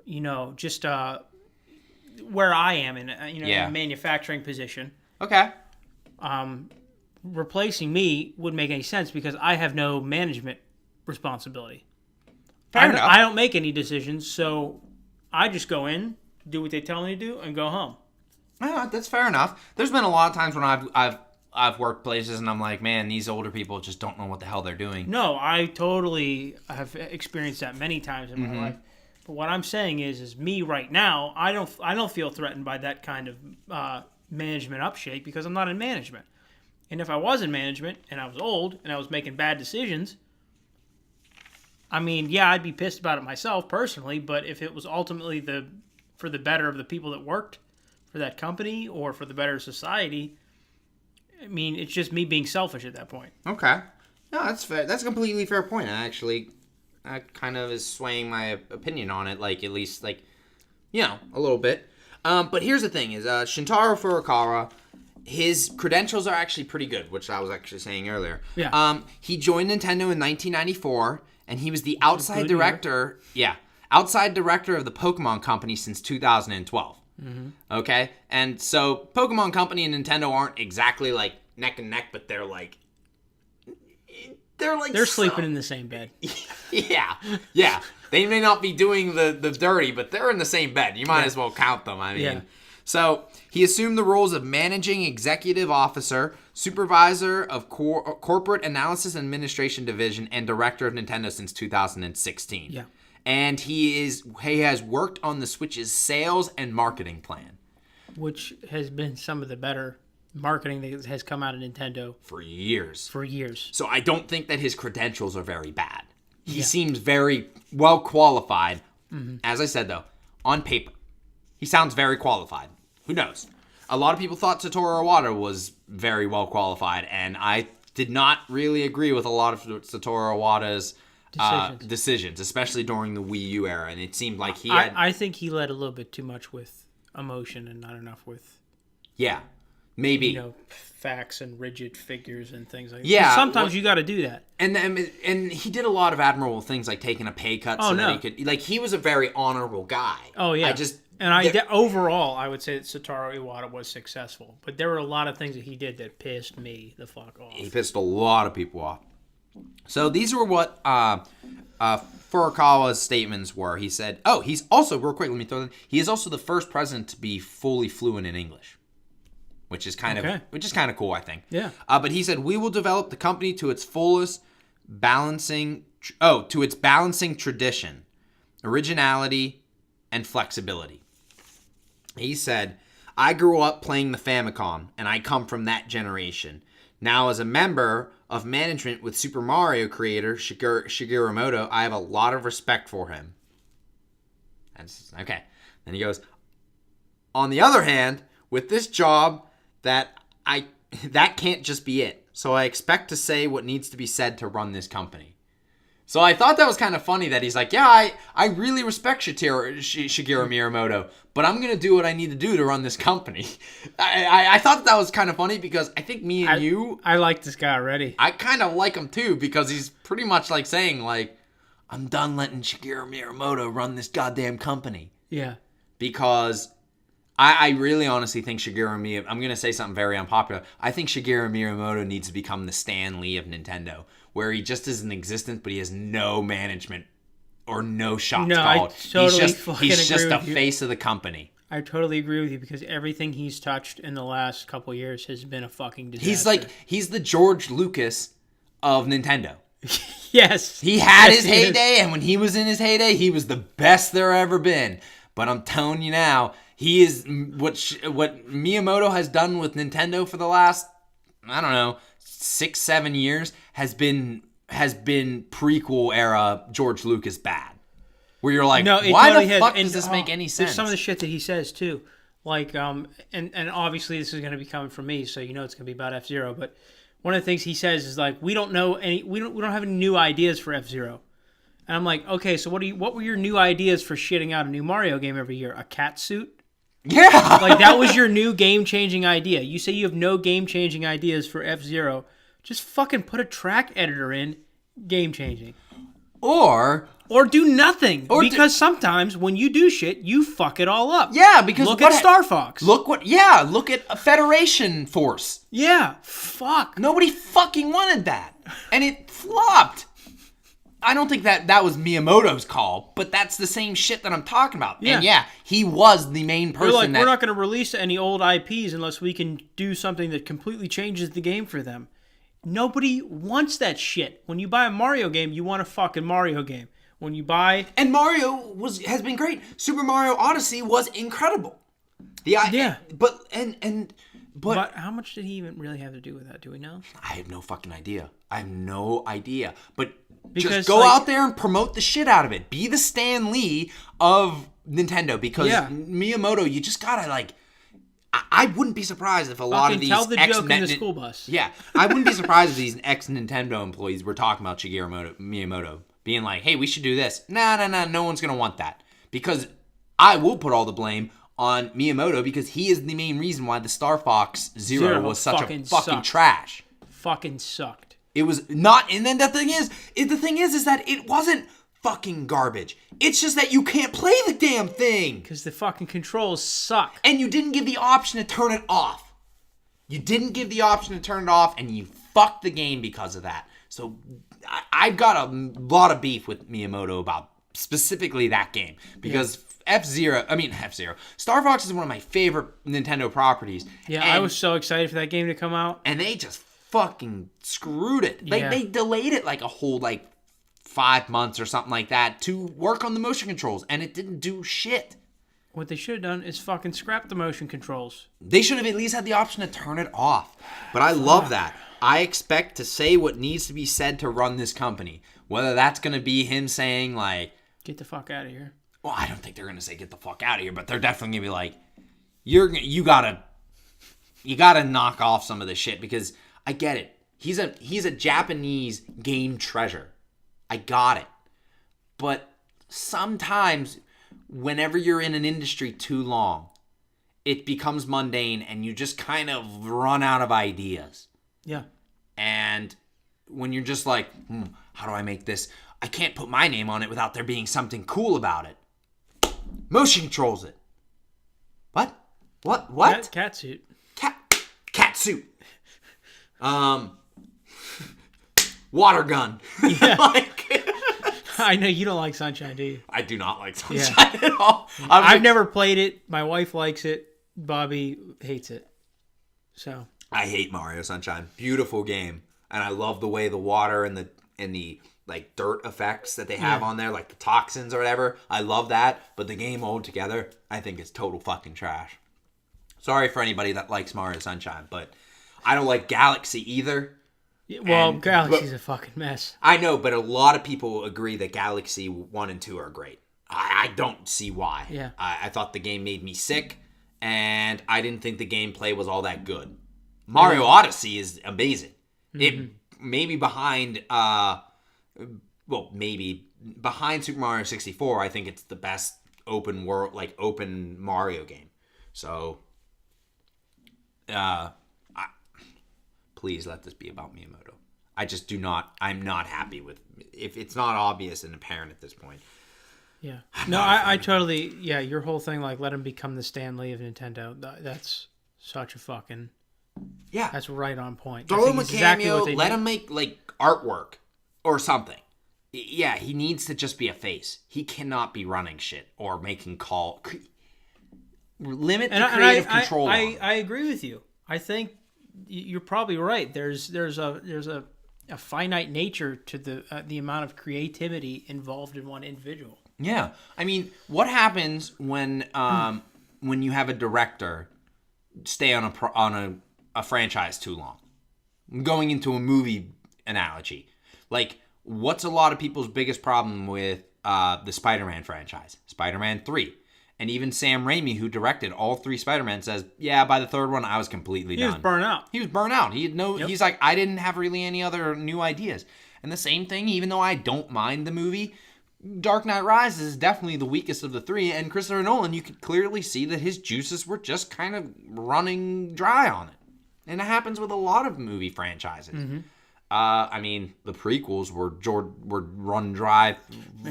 just where I am in a manufacturing position. Okay. Replacing me wouldn't make any sense because I have no management responsibility. Fair enough. I don't make any decisions, so I just go in, do what they tell me to do, and go home. That's fair enough. There's been a lot of times when I've I've worked places and I'm like, man, these older people just don't know what the hell they're doing. No, I totally have experienced that many times in my life. But what I'm saying is me right now, I don't feel threatened by that kind of management upshake because I'm not in management. And if I was in management and I was old and I was making bad decisions, I mean, yeah, I'd be pissed about it myself personally, but if it was ultimately for the better of the people that worked for that company or for the better of society, I mean, it's just me being selfish at that point. Okay. No, that's fair. That's a completely fair point. That kind of is swaying my opinion on it, like, at least, like, a little bit. But here's the thing, is Shintaro Furukawa, his credentials are actually pretty good, which I was actually saying earlier. Yeah. He joined Nintendo in 1994, and he was the outside director of the Pokemon Company since 2012. Mm-hmm. Okay? And so, Pokemon Company and Nintendo aren't exactly, like, neck and neck, but they're sleeping in the same bed. Yeah. They may not be doing the dirty, but they're in the same bed. You might as well count them. I mean, So he assumed the roles of managing executive officer, supervisor of corporate analysis and administration division, and director of Nintendo since 2016. Yeah. And he has worked on the Switch's sales and marketing plan, which has been some of the better marketing that has come out of Nintendo for years. So I don't think that his credentials are very bad. He seems very well qualified. Mm-hmm. As I said, though, on paper, he sounds very qualified. Who knows? A lot of people thought Satoru Iwata was very well qualified, and I did not really agree with a lot of Satoru Iwata's decisions, especially during the Wii U era. And it seemed like I think he led a little bit too much with emotion and not enough with... Yeah. Maybe facts and rigid figures and things like that. Yeah, sometimes you got to do that. And he did a lot of admirable things, like taking a pay cut that he could. Like, he was a very honorable guy. Oh yeah. Overall, I would say that Satoru Iwata was successful, but there were a lot of things that he did that pissed me the fuck off. He pissed a lot of people off. So these were what Furukawa's statements were. He said, he's also, real quick, let me throw in, he is also the first president to be fully fluent in English. Which is kind of cool, I think. Yeah. But he said, we will develop the company to its fullest balancing tradition, originality, and flexibility. He said, I grew up playing the Famicom, and I come from that generation. Now, as a member of management with Super Mario creator Shigeru Miyamoto, I have a lot of respect for him. Okay. Then he goes, on the other hand, with this job, that can't just be it. So I expect to say what needs to be said to run this company. So I thought that was kind of funny that he's like, I really respect Shigeru Miyamoto, but I'm going to do what I need to do to run this company. I thought that was kind of funny because I think I like this guy already. I kind of like him too because he's pretty much like saying, like, I'm done letting Shigeru Miyamoto run this goddamn company. Yeah. Because... I really honestly think I'm going to say something very unpopular. I think Shigeru Miyamoto needs to become the Stan Lee of Nintendo, where he just is in existence, but he has no management or no shots called. He's just the face of the company. I totally agree with you because everything he's touched in the last couple of years has been a fucking disaster. He's the George Lucas of Nintendo. Yes. He had his heyday, and when he was in his heyday, he was the best there ever been. But I'm telling you now, he is what Miyamoto has done with Nintendo for the last, 6-7 years has been prequel era George Lucas bad. Where you're like, why the fuck does this make any sense? There's some of the shit that he says too, like and obviously this is going to be coming from me, so it's going to be about F-Zero. But one of the things he says is like, we don't have any new ideas for F-Zero. And I'm like, okay, so what were your new ideas for shitting out a new Mario game every year? A cat suit? Yeah. Like, that was your new game-changing idea. You say you have no game-changing ideas for F-Zero. Just fucking put a track editor in, game-changing. Or do nothing. Because sometimes when you do shit, you fuck it all up. Yeah, because look at Star Fox. Look at a Federation Force. Yeah, fuck. Nobody fucking wanted that. And it flopped. I don't think that was Miyamoto's call, but that's the same shit that I'm talking about. Yeah. And yeah, he was the main person. We're not going to release any old IPs unless we can do something that completely changes the game for them. Nobody wants that shit. When you buy a Mario game, you want a fucking Mario game. When you buy... And Mario has been great. Super Mario Odyssey was incredible. Yeah. But how much did he even really have to do with that? Do we know? I have no fucking idea. But because, just go out there and promote the shit out of it. Be the Stan Lee of Nintendo, because Miyamoto, you just gotta like... I wouldn't be surprised if a lot of these tell the joke in the school bus. Yeah, I wouldn't be surprised if these ex-Nintendo employees were talking about Shigeru Miyamoto, being like, hey, we should do this. Nah, no one's going to want that. Because I will put all the blame on Miyamoto, because he is the main reason why the Star Fox Zero was such a fucking trash. Fucking sucked. It was not, and then the thing is that it wasn't fucking garbage. It's just that you can't play the damn thing. Because the fucking controls suck. And you didn't give the option to turn it off. And you fucked the game because of that. So I've got a lot of beef with Miyamoto about specifically that game. Because F-Zero, Star Fox is one of my favorite Nintendo properties. Yeah, I was so excited for that game to come out. And they just fucking screwed it. They delayed it like a whole 5 months or something like that to work on the motion controls, and it didn't do shit. What they should have done is fucking scrap the motion controls. They should have at least had the option to turn it off. But I love that. I expect to say what needs to be said to run this company. Whether that's going to be him saying, like... Get the fuck out of here. Well, I don't think they're going to say get the fuck out of here, but they're definitely going to be like, you gotta knock off some of this shit, because I get it. He's a Japanese game treasure. I got it. But sometimes, whenever you're in an industry too long, it becomes mundane and you just kind of run out of ideas. Yeah. And when you're just like, how do I make this? I can't put my name on it without there being something cool about it. Motion controls it. What? Cat suit. Cat suit. Water gun. Yeah. I know you don't like Sunshine, do you? I do not like Sunshine at all. I've never played it. My wife likes it. Bobby hates it. So I hate Mario Sunshine. Beautiful game, and I love the way the water and the like dirt effects that they have on there, like the toxins or whatever. I love that, but the game altogether, I think is total fucking trash. Sorry for anybody that likes Mario Sunshine, but I don't like Galaxy either. Well, Galaxy's a fucking mess. I know, but a lot of people agree that Galaxy 1 and 2 are great. I don't see why. Yeah. I thought the game made me sick, and I didn't think the gameplay was all that good. Mario Odyssey is amazing. Mm-hmm. It maybe behind Super Mario 64, I think it's the best open Mario game. So, please let this be about Miyamoto. I'm not happy with, if it's not obvious and apparent at this point. Yeah. No, I totally, your whole thing, like, let him become the Stan Lee of Nintendo, that's such a fucking, that's right on point. Throw him a cameo, let him make, artwork or something. Yeah, he needs to just be a face. He cannot be running shit or making call. Limit the creative control. I agree with you. I think you're probably right. There's a finite nature to the amount of creativity involved in one individual. Yeah, I mean, what happens when you have a director stay on a franchise too long? Going into a movie analogy, what's a lot of people's biggest problem with the Spider-Man franchise? Spider-Man 3. And even Sam Raimi, who directed all 3 Spider-Man, says, by the 3rd one, I was completely done. He was burnt out. He's like, I didn't have really any other new ideas. And the same thing, even though I don't mind the movie, Dark Knight Rises is definitely the weakest of the 3. And Christopher Nolan, you could clearly see that his juices were just kind of running dry on it. And it happens with a lot of movie franchises. Mm-hmm. I mean, the prequels were run dry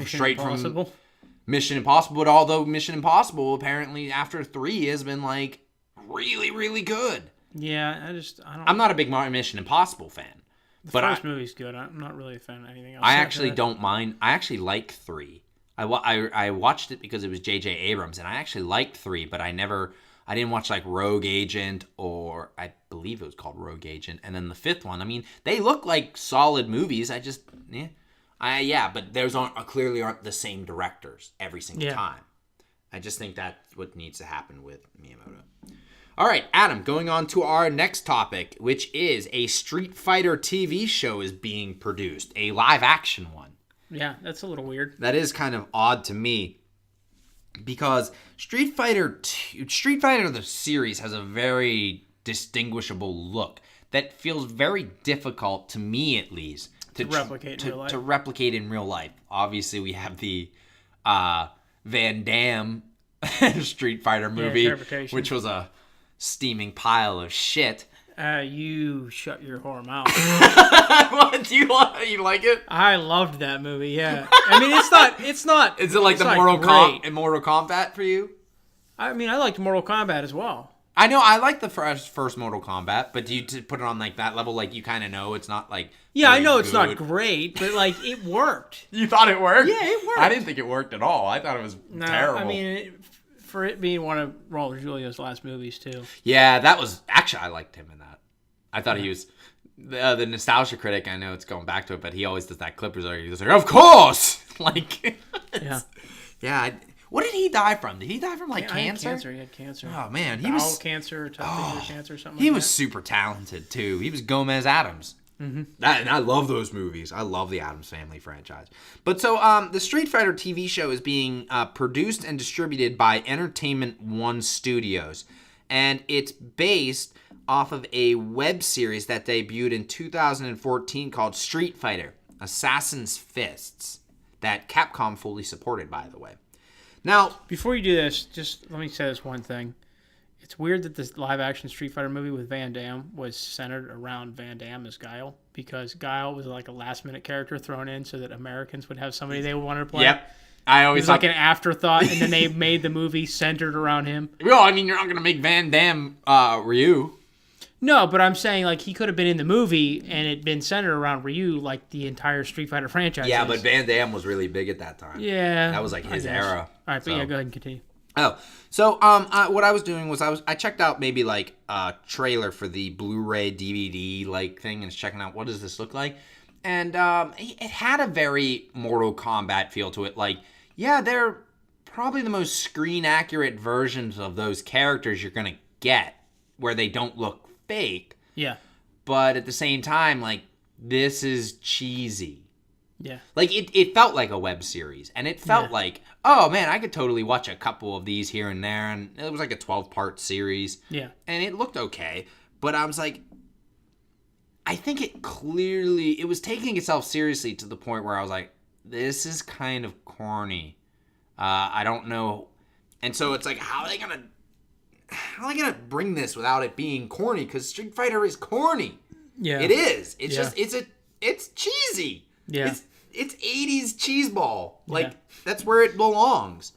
straight from Mission Impossible. But although Mission Impossible apparently after 3 has been really, really good. Yeah, I'm not a big Mission Impossible fan, The first movie's good. I'm not really a fan of anything else. I actually don't mind. I actually like 3. I watched it because it was J.J. Abrams, and I actually liked 3, but I didn't watch like Rogue Agent, or I believe it was called Rogue Agent, and then the 5th one. I mean, they look like solid movies. I just, but those clearly aren't the same directors every single time. I just think that's what needs to happen with Miyamoto. All right, Adam, going on to our next topic, which is a Street Fighter TV show is being produced, a live-action one. Yeah, that's a little weird. That is kind of odd to me because Street Fighter the series has a very distinguishable look that feels very difficult to me, at least, to replicate in real life. To replicate in real life. Obviously, we have the Van Damme Street Fighter movie, which was a steaming pile of shit. You shut your whore mouth. What? You like it? I loved that movie. Yeah. I mean, it's not. Is it like the Mortal Kombat for you? I mean, I liked Mortal Kombat as well. I know I like the first Mortal Kombat, but do you put it on like that level? Like you kind of know it's not like. Yeah, I know it's not great, but like it worked. You thought it worked? Yeah, it worked. I didn't think it worked at all. I thought it was terrible. I mean, for it being one of Raul Julia's last movies too. Yeah, that was actually I liked him in that. I thought he was the nostalgia critic. I know it's going back to it, but he always does that clip where he's like, "Of course!" Like, yeah. What did he die from? Did he die from cancer? He had cancer. Oh man, he was cancer, cancer, something. He was super talented too. He was Gomez Addams. Mm-hmm. And I love those movies. I love the Addams Family franchise. But so the Street Fighter TV show is being produced and distributed by Entertainment One Studios, and it's based off of a web series that debuted in 2014 called Street Fighter: Assassin's Fists, that Capcom fully supported, by the way. Now, before you do this, just let me say this one thing. It's weird that this live-action Street Fighter movie with Van Damme was centered around Van Damme as Guile, because Guile was like a last-minute character thrown in so that Americans would have somebody they wanted to play. Yep. I always it was like an afterthought, and then they made the movie centered around him. Well, I mean, you're not going to make Van Damme Ryu. No, but I'm saying like he could have been in the movie and it'd been centered around Ryu, like the entire Street Fighter franchise. Yeah, but Van Damme was really big at that time. Yeah, that was like his era. All right, but yeah, go ahead and continue. Oh, so what I was doing was I checked out maybe like a trailer for the Blu-ray DVD like thing and checking out what does this look like, and it had a very Mortal Kombat feel to it. Like, yeah, they're probably the most screen accurate versions of those characters you're gonna get, where they don't look fake. Yeah. But at the same time, like, this is cheesy. Yeah. Like, it felt like a web series. And it felt like, oh, man, I could totally watch a couple of these here and there. And it was like a 12-part series. Yeah. And it looked okay. But I was like, I think it was taking itself seriously to the point where I was like, this is kind of corny. I don't know. And so it's like, how are they going to bring this without it being corny? Because Street Fighter is corny. Yeah. It is. It's just, it's cheesy. Yeah. It's 80s cheeseball. Like, that's where it belongs.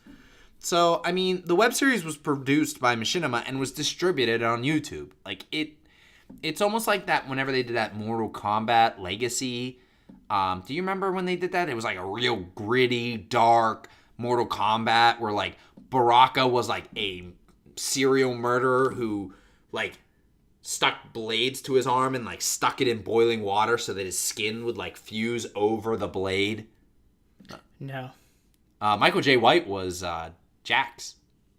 So, I mean, the web series was produced by Machinima and was distributed on YouTube. Like, it's almost like that whenever they did that Mortal Kombat Legacy. Do you remember when they did that? It was like a real gritty, dark Mortal Kombat where, like, Baraka was like a serial murderer who like stuck blades to his arm and like stuck it in boiling water so that his skin would like fuse over the blade. No. Michael J. White was Jax,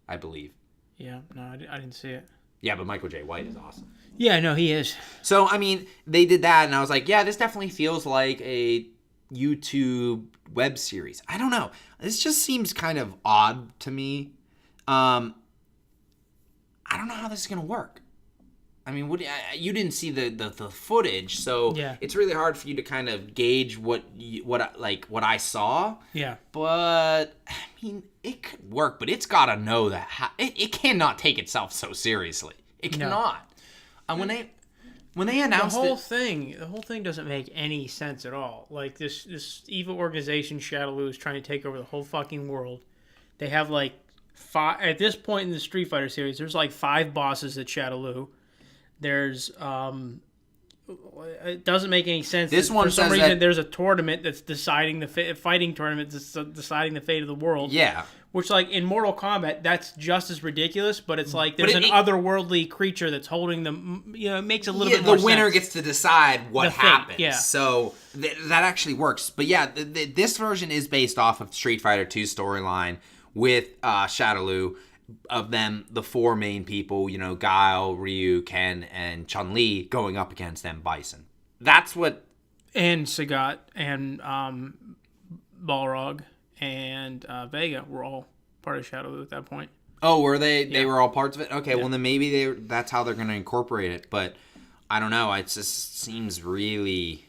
I believe. Yeah, no, I didn't see it. Yeah, but Michael J. White is awesome. Yeah, no, he is. So, I mean, they did that and I was like, yeah, this definitely feels like a YouTube web series. I don't know. This just seems kind of odd to me. I don't know how this is going to work. I mean, you didn't see the footage, so it's really hard for you to kind of gauge what I saw. Yeah. But I mean, it could work, but it's got to know that it cannot take itself so seriously. It cannot. And when they announced the whole thing doesn't make any sense at all. Like this evil organization, Shadaloo, is trying to take over the whole fucking world. They have like at this point in the Street Fighter series, there's like 5 bosses at Shadaloo. There's It doesn't make any sense. This one for some says reason that there's a tournament that's deciding fighting tournament that's deciding the fate of the world. Yeah. Which, like, in Mortal Kombat, that's just as ridiculous, but it's like there's an it- otherworldly creature that's holding them. You know, it makes a little bit more sense. The winner gets to decide what The fate, happens. yeah. So that actually works. But yeah, this version is based off of Street Fighter 2 storyline with Shadaloo, of them, the four main people, you know, Guile, Ryu, Ken, and Chun-Li going up against them Bison. That's what... And Sagat and Balrog and Vega were all part of Shadaloo at that point. Oh, were they? Yeah. They were all parts of it? Okay, Yeah. well then maybe that's how they're going to incorporate it. But I don't know. It just seems really...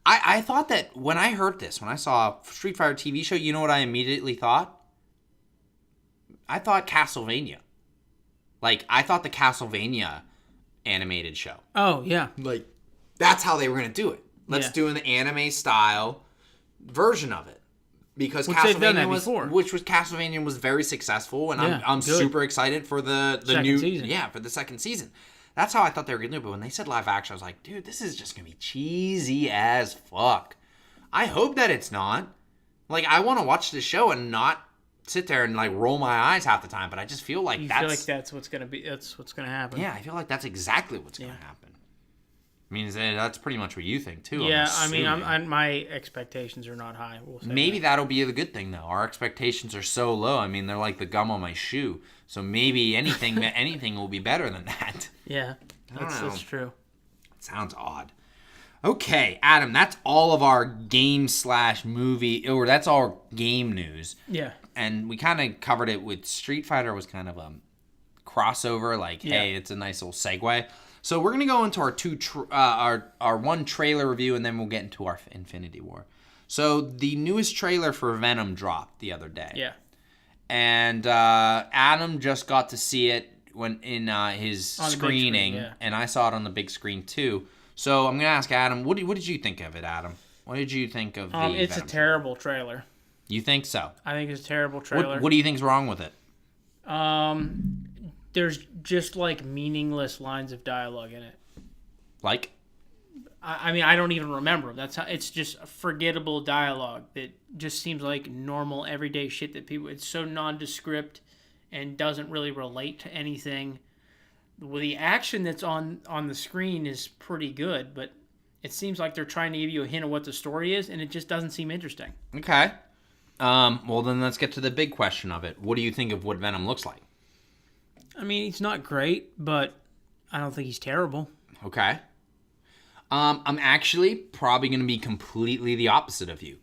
I thought that when I heard this, when I saw Street Fighter TV show, you know what I immediately thought? I thought Castlevania. Like, I thought the Castlevania animated show. Oh, yeah. Like, that's how they were going to do it. Let's Yeah. do an anime style version of it. Because Which they've done that Castlevania before. Castlevania was very successful, and Yeah, I'm good. super excited for the Second new season. Yeah, for the second season. That's how I thought they were gonna do it. But when they said live action, I was like, dude, this is just gonna be cheesy as fuck. I hope that it's not. Like, I want to watch this show and not sit there and like roll my eyes half the time, but I just feel like that's what's gonna be. That's what's gonna happen. Yeah, I feel like that's exactly what's gonna happen. I mean, that's pretty much what you think too. Yeah, I mean, my expectations are not high. We'll say maybe that. that'll be the good thing though. Our expectations are so low. I mean, they're like the gum on my shoe. So maybe anything will be better than that. Yeah, that's true. Sounds odd. Okay, Adam, that's all of our game/movie, or that's our game news. Yeah. And we kind of covered it with Street Fighter was kind of a crossover, like, hey, it's a nice little segue. So we're gonna go into our one trailer review, and then we'll get into our Infinity War. So the newest trailer for Venom dropped the other day. Yeah. And Adam just got to see it when in his On the big screening, screen, yeah. and I saw it on the big screen too. So I'm gonna ask Adam, what did you think of it, Adam? What did you think of the? It's Venom a terrible trailer. You think so? I think it's a terrible trailer. What do you think's wrong with it? There's just like meaningless lines of dialogue in it. Like? I mean, I don't even remember them. That's how it's just forgettable dialogue that just seems like normal everyday shit that people. It's so nondescript and doesn't really relate to anything. Well, the action that's on the screen is pretty good, but it seems like they're trying to give you a hint of what the story is, and it just doesn't seem interesting. Okay. Well, then let's get to the big question of it. What do you think of what Venom looks like? I mean, he's not great, but I don't think he's terrible. Okay. I'm actually probably going to be completely the opposite of you.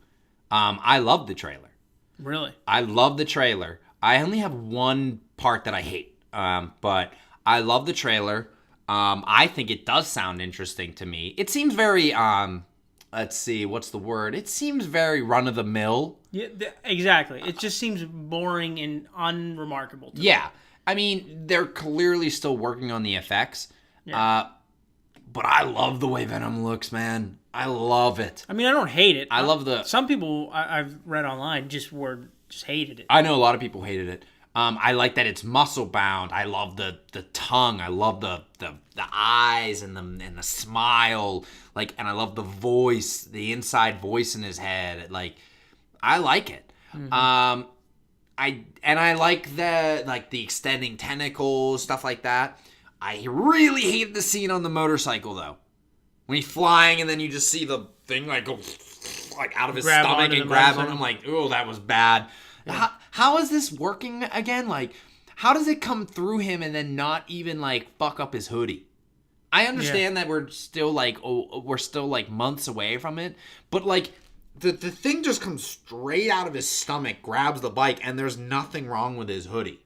I love the trailer. Really? I love the trailer. I only have one part that I hate, but I love the trailer. I think it does sound interesting to me. It seems very, let's see, what's the word? It seems very run-of-the-mill. Yeah, exactly. It just seems boring and unremarkable to me. Yeah. I mean, they're clearly still working on the effects. Yeah. But I love the way Venom looks, man. I love it. I mean, I don't hate it. I love the... Some people I've read online just hated it. I know a lot of people hated it. I like that it's muscle bound. I love the tongue. I love the eyes and the smile. Like, and I love the voice, the inside voice in his head. Like, I like it. Mm-hmm. I like the extending tentacles, stuff like that. I really hate the scene on the motorcycle though. When he's flying and then you just see the thing like go like out of his stomach and grab him. I'm like, oh, that was bad. Yeah. How is this working again? Like, how does it come through him and then not even like fuck up his hoodie? I understand that we're still like months away from it, but like the thing just comes straight out of his stomach, grabs the bike, and there's nothing wrong with his hoodie.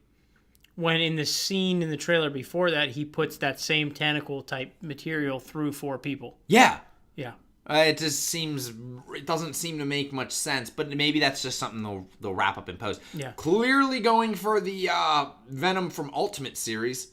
When in the scene in the trailer before that, he puts that same tentacle type material through 4 people. Yeah. Yeah. It doesn't seem to make much sense, but maybe that's just something they'll wrap up in post. Yeah. Clearly going for the Venom from Ultimate series.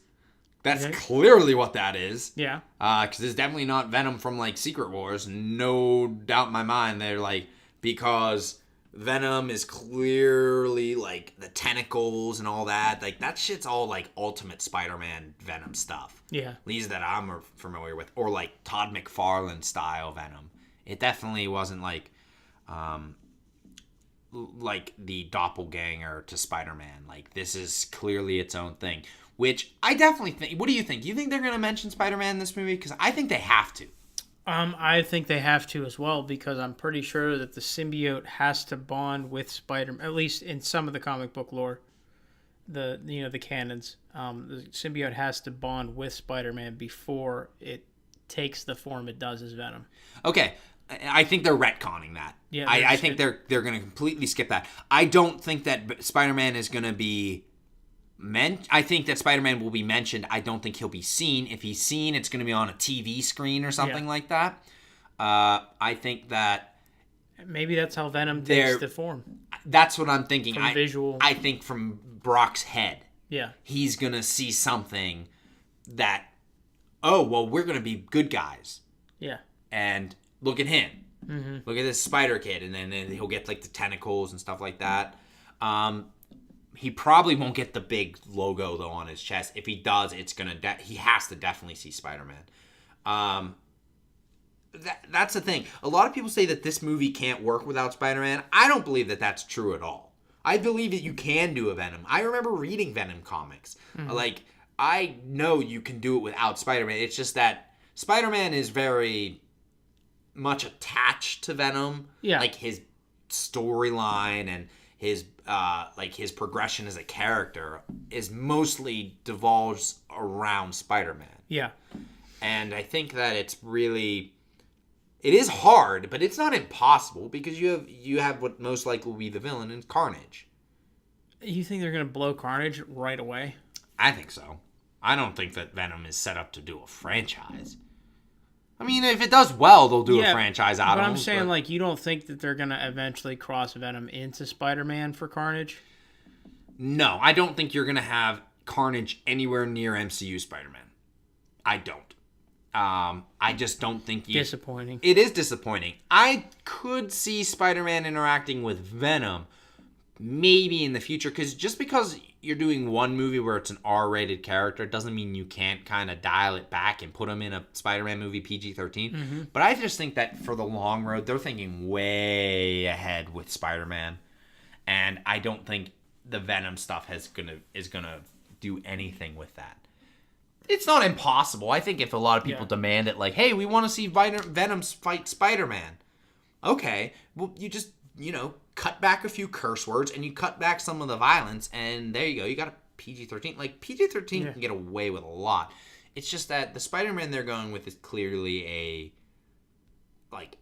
That's clearly what that is. Yeah. Because it's definitely not Venom from like Secret Wars. No doubt in my mind. They're like, because Venom is clearly, like, the tentacles and all that. Like, that shit's all, like, Ultimate Spider-Man Venom stuff. Yeah. At least that I'm familiar with. Or, like, Todd McFarlane style Venom. It definitely wasn't, like the doppelganger to Spider-Man. Like, this is clearly its own thing. Which I definitely think... What do you think? You think they're going to mention Spider-Man in this movie? Because I think they have to. I think they have to as well, because I'm pretty sure that the symbiote has to bond with Spider-Man, at least in some of the comic book lore, the canons. The symbiote has to bond with Spider-Man before it takes the form it does as Venom. Okay, I think they're retconning that. Yeah, I think they're going to completely skip that. I don't think that Spider-Man is going to be... I think that Spider-Man will be mentioned. I don't think he'll be seen. If he's seen, it's going to be on a TV screen or something like that. I think that... Maybe that's how Venom takes the form. That's what I'm thinking. Visual. I think from Brock's head. Yeah. He's going to see something that, oh, well, we're going to be good guys. Yeah. And look at him. Mm-hmm. Look at this Spider Kid. And then he'll get, like, the tentacles and stuff like that. He probably won't get the big logo, though, on his chest. If he does, it's going to... he has to definitely see Spider-Man. That's the thing. A lot of people say that this movie can't work without Spider-Man. I don't believe that that's true at all. I believe that you can do a Venom. I remember reading Venom comics. Mm-hmm. Like, I know you can do it without Spider-Man. It's just that Spider-Man is very much attached to Venom. Yeah. Like, his storyline and his progression as a character is mostly devolves around Spider-Man. Yeah. And I think that it is hard, but it's not impossible, because you have what most likely will be the villain in Carnage. You think they're going to blow Carnage right away? I think so. I don't think that Venom is set up to do a franchise. I mean, if it does well, they'll do a franchise out of it. But I'm saying, like, you don't think that they're going to eventually cross Venom into Spider-Man for Carnage? No, I don't think you're going to have Carnage anywhere near MCU Spider-Man. I don't. I just don't think you... Disappointing. It is disappointing. I could see Spider-Man interacting with Venom maybe in the future, because just because you're doing one movie where it's an R-rated character doesn't mean you can't kind of dial it back and put him in a Spider-Man movie PG-13. Mm-hmm. But I just think that for the long road, they're thinking way ahead with Spider-Man, and I don't think the Venom stuff is gonna do anything with that. It's not impossible. I think if a lot of people demand it, like, hey, we want to see Venom fight Spider-Man. Okay, well, you just, cut back a few curse words, and you cut back some of the violence, and there you go. You got a PG-13. Like, PG-13 can get away with a lot. It's just that the Spider-Man they're going with is clearly a, like,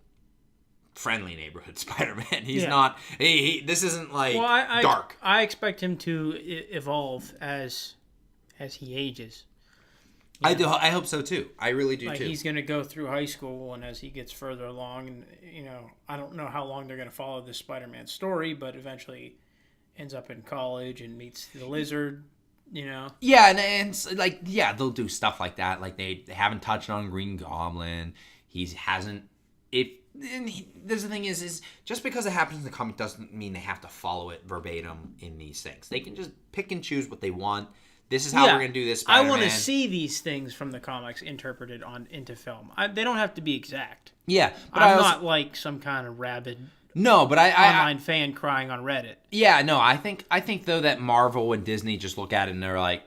friendly neighborhood Spider-Man. He's not... this isn't, like, dark. I expect him to evolve as he ages. I hope so, too. I really do, too. He's going to go through high school, and as he gets further along, and, I don't know how long they're going to follow this Spider-Man story, but eventually ends up in college and meets the Lizard, Yeah, and like, they'll do stuff like that. Like, they haven't touched on Green Goblin. There's the thing is just because it happens in the comic doesn't mean they have to follow it verbatim in these things. They can just pick and choose what they want. This is how we're going to do this, Spider-Man. I want to see these things from the comics interpreted into film. They don't have to be exact. Yeah. But I'm not like some kind of rabid online fan crying on Reddit. Yeah, no, I think though that Marvel and Disney just look at it and they're like,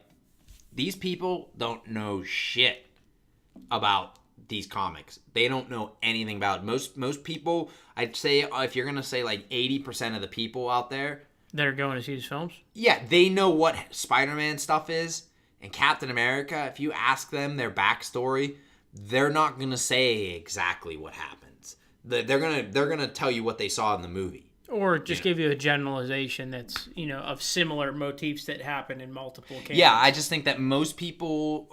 these people don't know shit about these comics. They don't know anything about it. Most people, I'd say, if you're going to say like 80% of the people out there that are going to see these films? Yeah, they know what Spider-Man stuff is. And Captain America, if you ask them their backstory, they're not going to say exactly what happens. They're gonna tell you what they saw in the movie. Or just give you a generalization that's, of similar motifs that happen in multiple cases. Yeah, I just think that most people,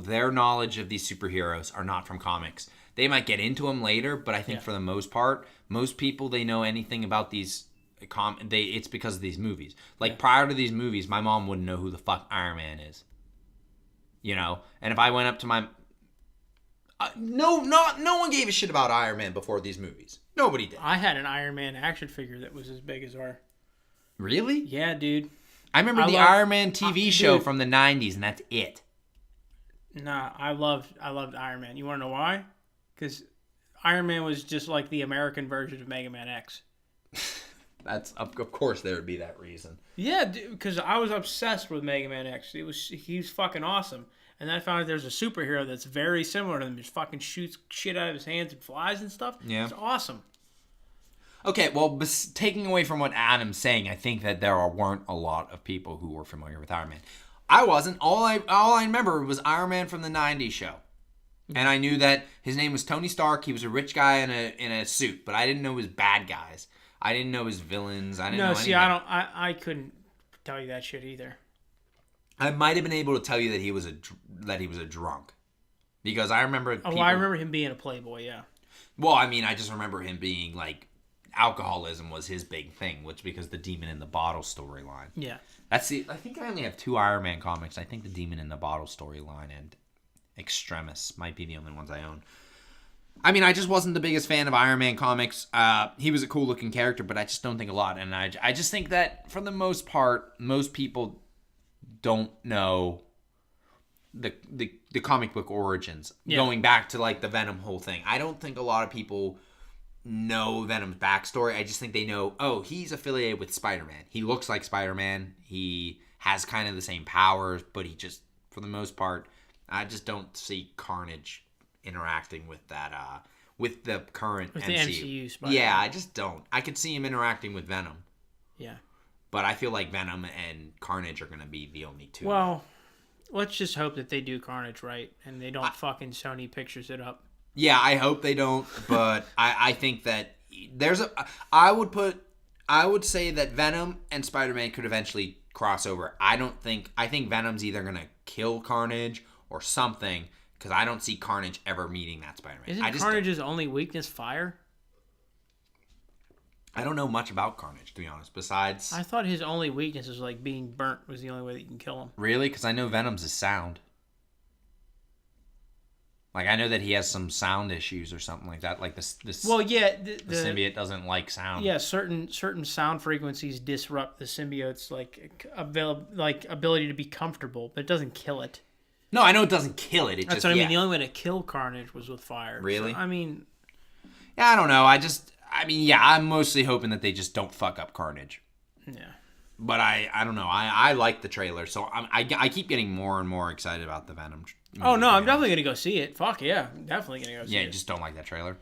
their knowledge of these superheroes are not from comics. They might get into them later, but I think for the most part, most people, they know anything about these it's because of these movies. Like, prior to these movies, my mom wouldn't know who the fuck Iron Man is. And if I went up to No one gave a shit about Iron Man before these movies. Nobody did. I had an Iron Man action figure that was as big as our. Really? Yeah, dude. I remember the Iron Man TV show from the 90s, and that's it. Nah, I loved Iron Man. You want to know why? Because Iron Man was just like the American version of Mega Man X. That's of course there would be that reason. Yeah, because I was obsessed with Mega Man X. He was fucking awesome. And then I found out there's a superhero that's very similar to him. Just fucking shoots shit out of his hands and flies and stuff. Yeah. It's awesome. Okay, well, taking away from what Adam's saying, I think that there weren't a lot of people who were familiar with Iron Man. I wasn't. All I remember was Iron Man from the 90s show. And I knew that his name was Tony Stark. He was a rich guy in a suit, but I didn't know his bad guys. I didn't know his villains. I didn't know anything. I couldn't tell you that shit either. I might have been able to tell you that he was a drunk, because I remember. I remember him being a playboy. Yeah. Well, I mean, I just remember him being like, alcoholism was his big thing, which because the Demon in the Bottle storyline. Yeah. I think I only have 2 Iron Man comics. I think the Demon in the Bottle storyline and Extremis might be the only ones I own. I mean, I just wasn't the biggest fan of Iron Man comics. He was a cool looking character, but I just don't think a lot. And I just think that for the most part, most people don't know the comic book origins. Yeah. Going back to like the Venom whole thing. I don't think a lot of people know Venom's backstory. I just think they know, oh, he's affiliated with Spider-Man. He looks like Spider-Man. He has kind of the same powers, but he just, for the most part, I just don't see Carnage interacting with that, with the current with MCU. The MCU Spider-Man. Yeah, I just don't. I could see him interacting with Venom. Yeah. But I feel like Venom and Carnage are going to be the only 2. Well, let's just hope that they do Carnage right and they don't fucking Sony Pictures it up. Yeah, I hope they don't, but I think that I would say that Venom and Spider-Man could eventually cross over. I think Venom's either going to kill Carnage or something, because I don't see Carnage ever meeting that Spider-Man. Isn't Carnage's only weakness fire? I don't know much about Carnage, to be honest, besides... I thought his only weakness was like being burnt was the only way that you can kill him. Really? Because I know Venom's is sound. Like, I know that he has some sound issues or something like that. Like, this well, yeah, the symbiote doesn't like sound. Yeah, certain sound frequencies disrupt the symbiote's ability to be comfortable, but it doesn't kill it. No, I know it doesn't kill it. That's what I mean. The only way to kill Carnage was with fire. Really? So, I mean... Yeah, I don't know. I'm mostly hoping that they just don't fuck up Carnage. Yeah. But I don't know. I like the trailer, so I keep getting more and more excited about the Venom. Oh, no, I'm definitely going to go see it. Fuck, yeah. Definitely going to go see it. Yeah, you just don't like that trailer?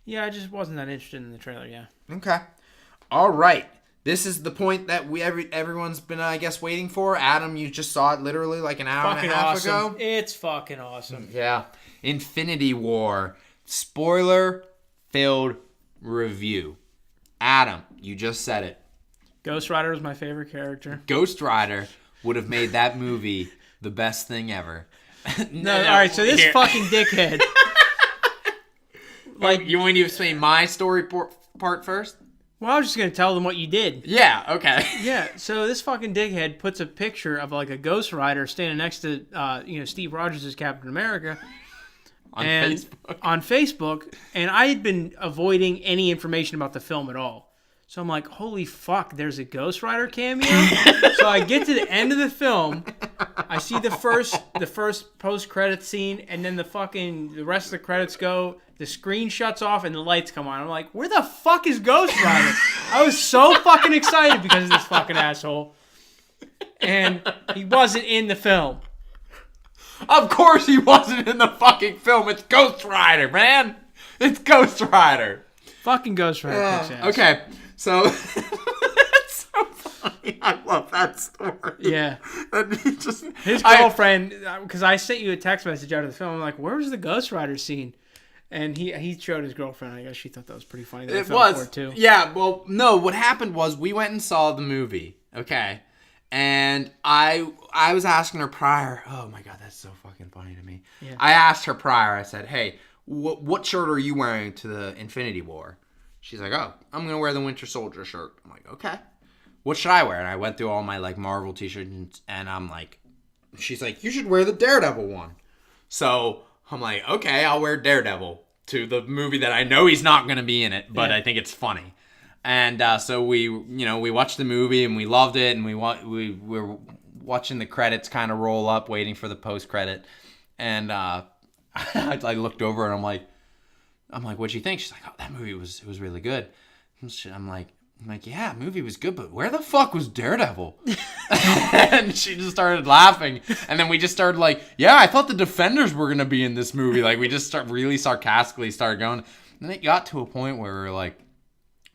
Yeah, I just wasn't that interested in the trailer, yeah. Okay. All right. This is the point that everyone's been, I guess, waiting for. Adam, you just saw it literally like an hour and a half ago. It's fucking awesome. Yeah. Infinity War. Spoiler-filled review. Adam, you just said it. Ghost Rider was my favorite character. Ghost Rider would have made that movie the best thing ever. No, all right, so this fucking dickhead. Like, you want to explain my story part first? Well, I was just going to tell them what you did. Yeah, okay. Yeah, so this fucking dickhead puts a picture of like a Ghost Rider standing next to Steve Rogers as Captain America on Facebook, and I had been avoiding any information about the film at all. So I'm like, holy fuck, there's a Ghost Rider cameo? So I get to the end of the film, I see the first post-credit scene, and then the rest of the credits go, the screen shuts off, and the lights come on. I'm like, where the fuck is Ghost Rider? I was so fucking excited because of this fucking asshole. And he wasn't in the film. Of course he wasn't in the fucking film. It's Ghost Rider, man. It's Ghost Rider. Fucking Ghost Rider kicks ass. Okay. So, that's so funny. I love that story. Yeah. His girlfriend, because I sent you a text message out of the film. I'm like, where was the Ghost Rider scene? And he showed his girlfriend. I guess she thought that was pretty funny. It was. Too. Yeah, well, no, what happened was we went and saw the movie, okay? And I was asking her prior. Oh, my God, that's so fucking funny to me. Yeah. I asked her prior. I said, hey, what shirt are you wearing to the Infinity War? She's like, oh, I'm going to wear the Winter Soldier shirt. I'm like, okay. What should I wear? And I went through all my, like, Marvel t-shirts, and I'm like, she's like, you should wear the Daredevil one. So I'm like, okay, I'll wear Daredevil to the movie that I know he's not going to be in it, but I think it's funny. And so we watched the movie and we loved it, and we were watching the credits kind of roll up, waiting for the post credit. And I looked over and I'm like, what'd you think? She's like, oh, that movie was really good. I'm like, yeah, movie was good, but where the fuck was Daredevil? And she just started laughing, and then we just started like, yeah, I thought the Defenders were gonna be in this movie. Like, we just really sarcastically started going, and then it got to a point where we were like,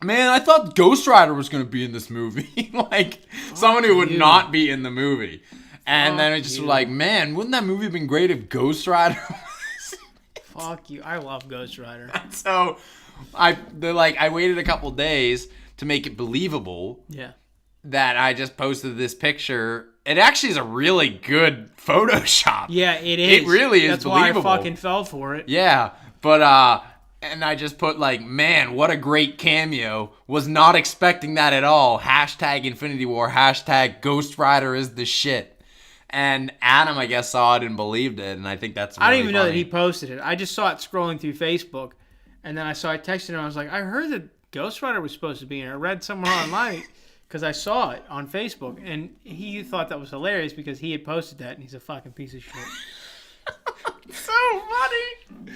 man, I thought Ghost Rider was gonna be in this movie. Like, someone who would not be in the movie. And then it just was like, man, wouldn't that movie have been great if Ghost Rider was? Fuck you! I love Ghost Rider. So, I waited a couple days to make it believable. Yeah. That I just posted this picture. It actually is a really good Photoshop. Yeah, it is. It really is believable. That's why I fucking fell for it. Yeah, but and I just put like, man, what a great cameo. Was not expecting that at all. Hashtag Infinity War. Hashtag Ghost Rider is the shit. And Adam, I guess, saw it and believed it, and I think that's really I didn't even know that funny. he posted it. I just saw it scrolling through Facebook, and then I texted him. I was like, I heard that Ghost Rider was supposed to be in it. I read somewhere online because I saw it on Facebook, and he thought that was hilarious because he had posted that, and he's a fucking piece of shit. So funny.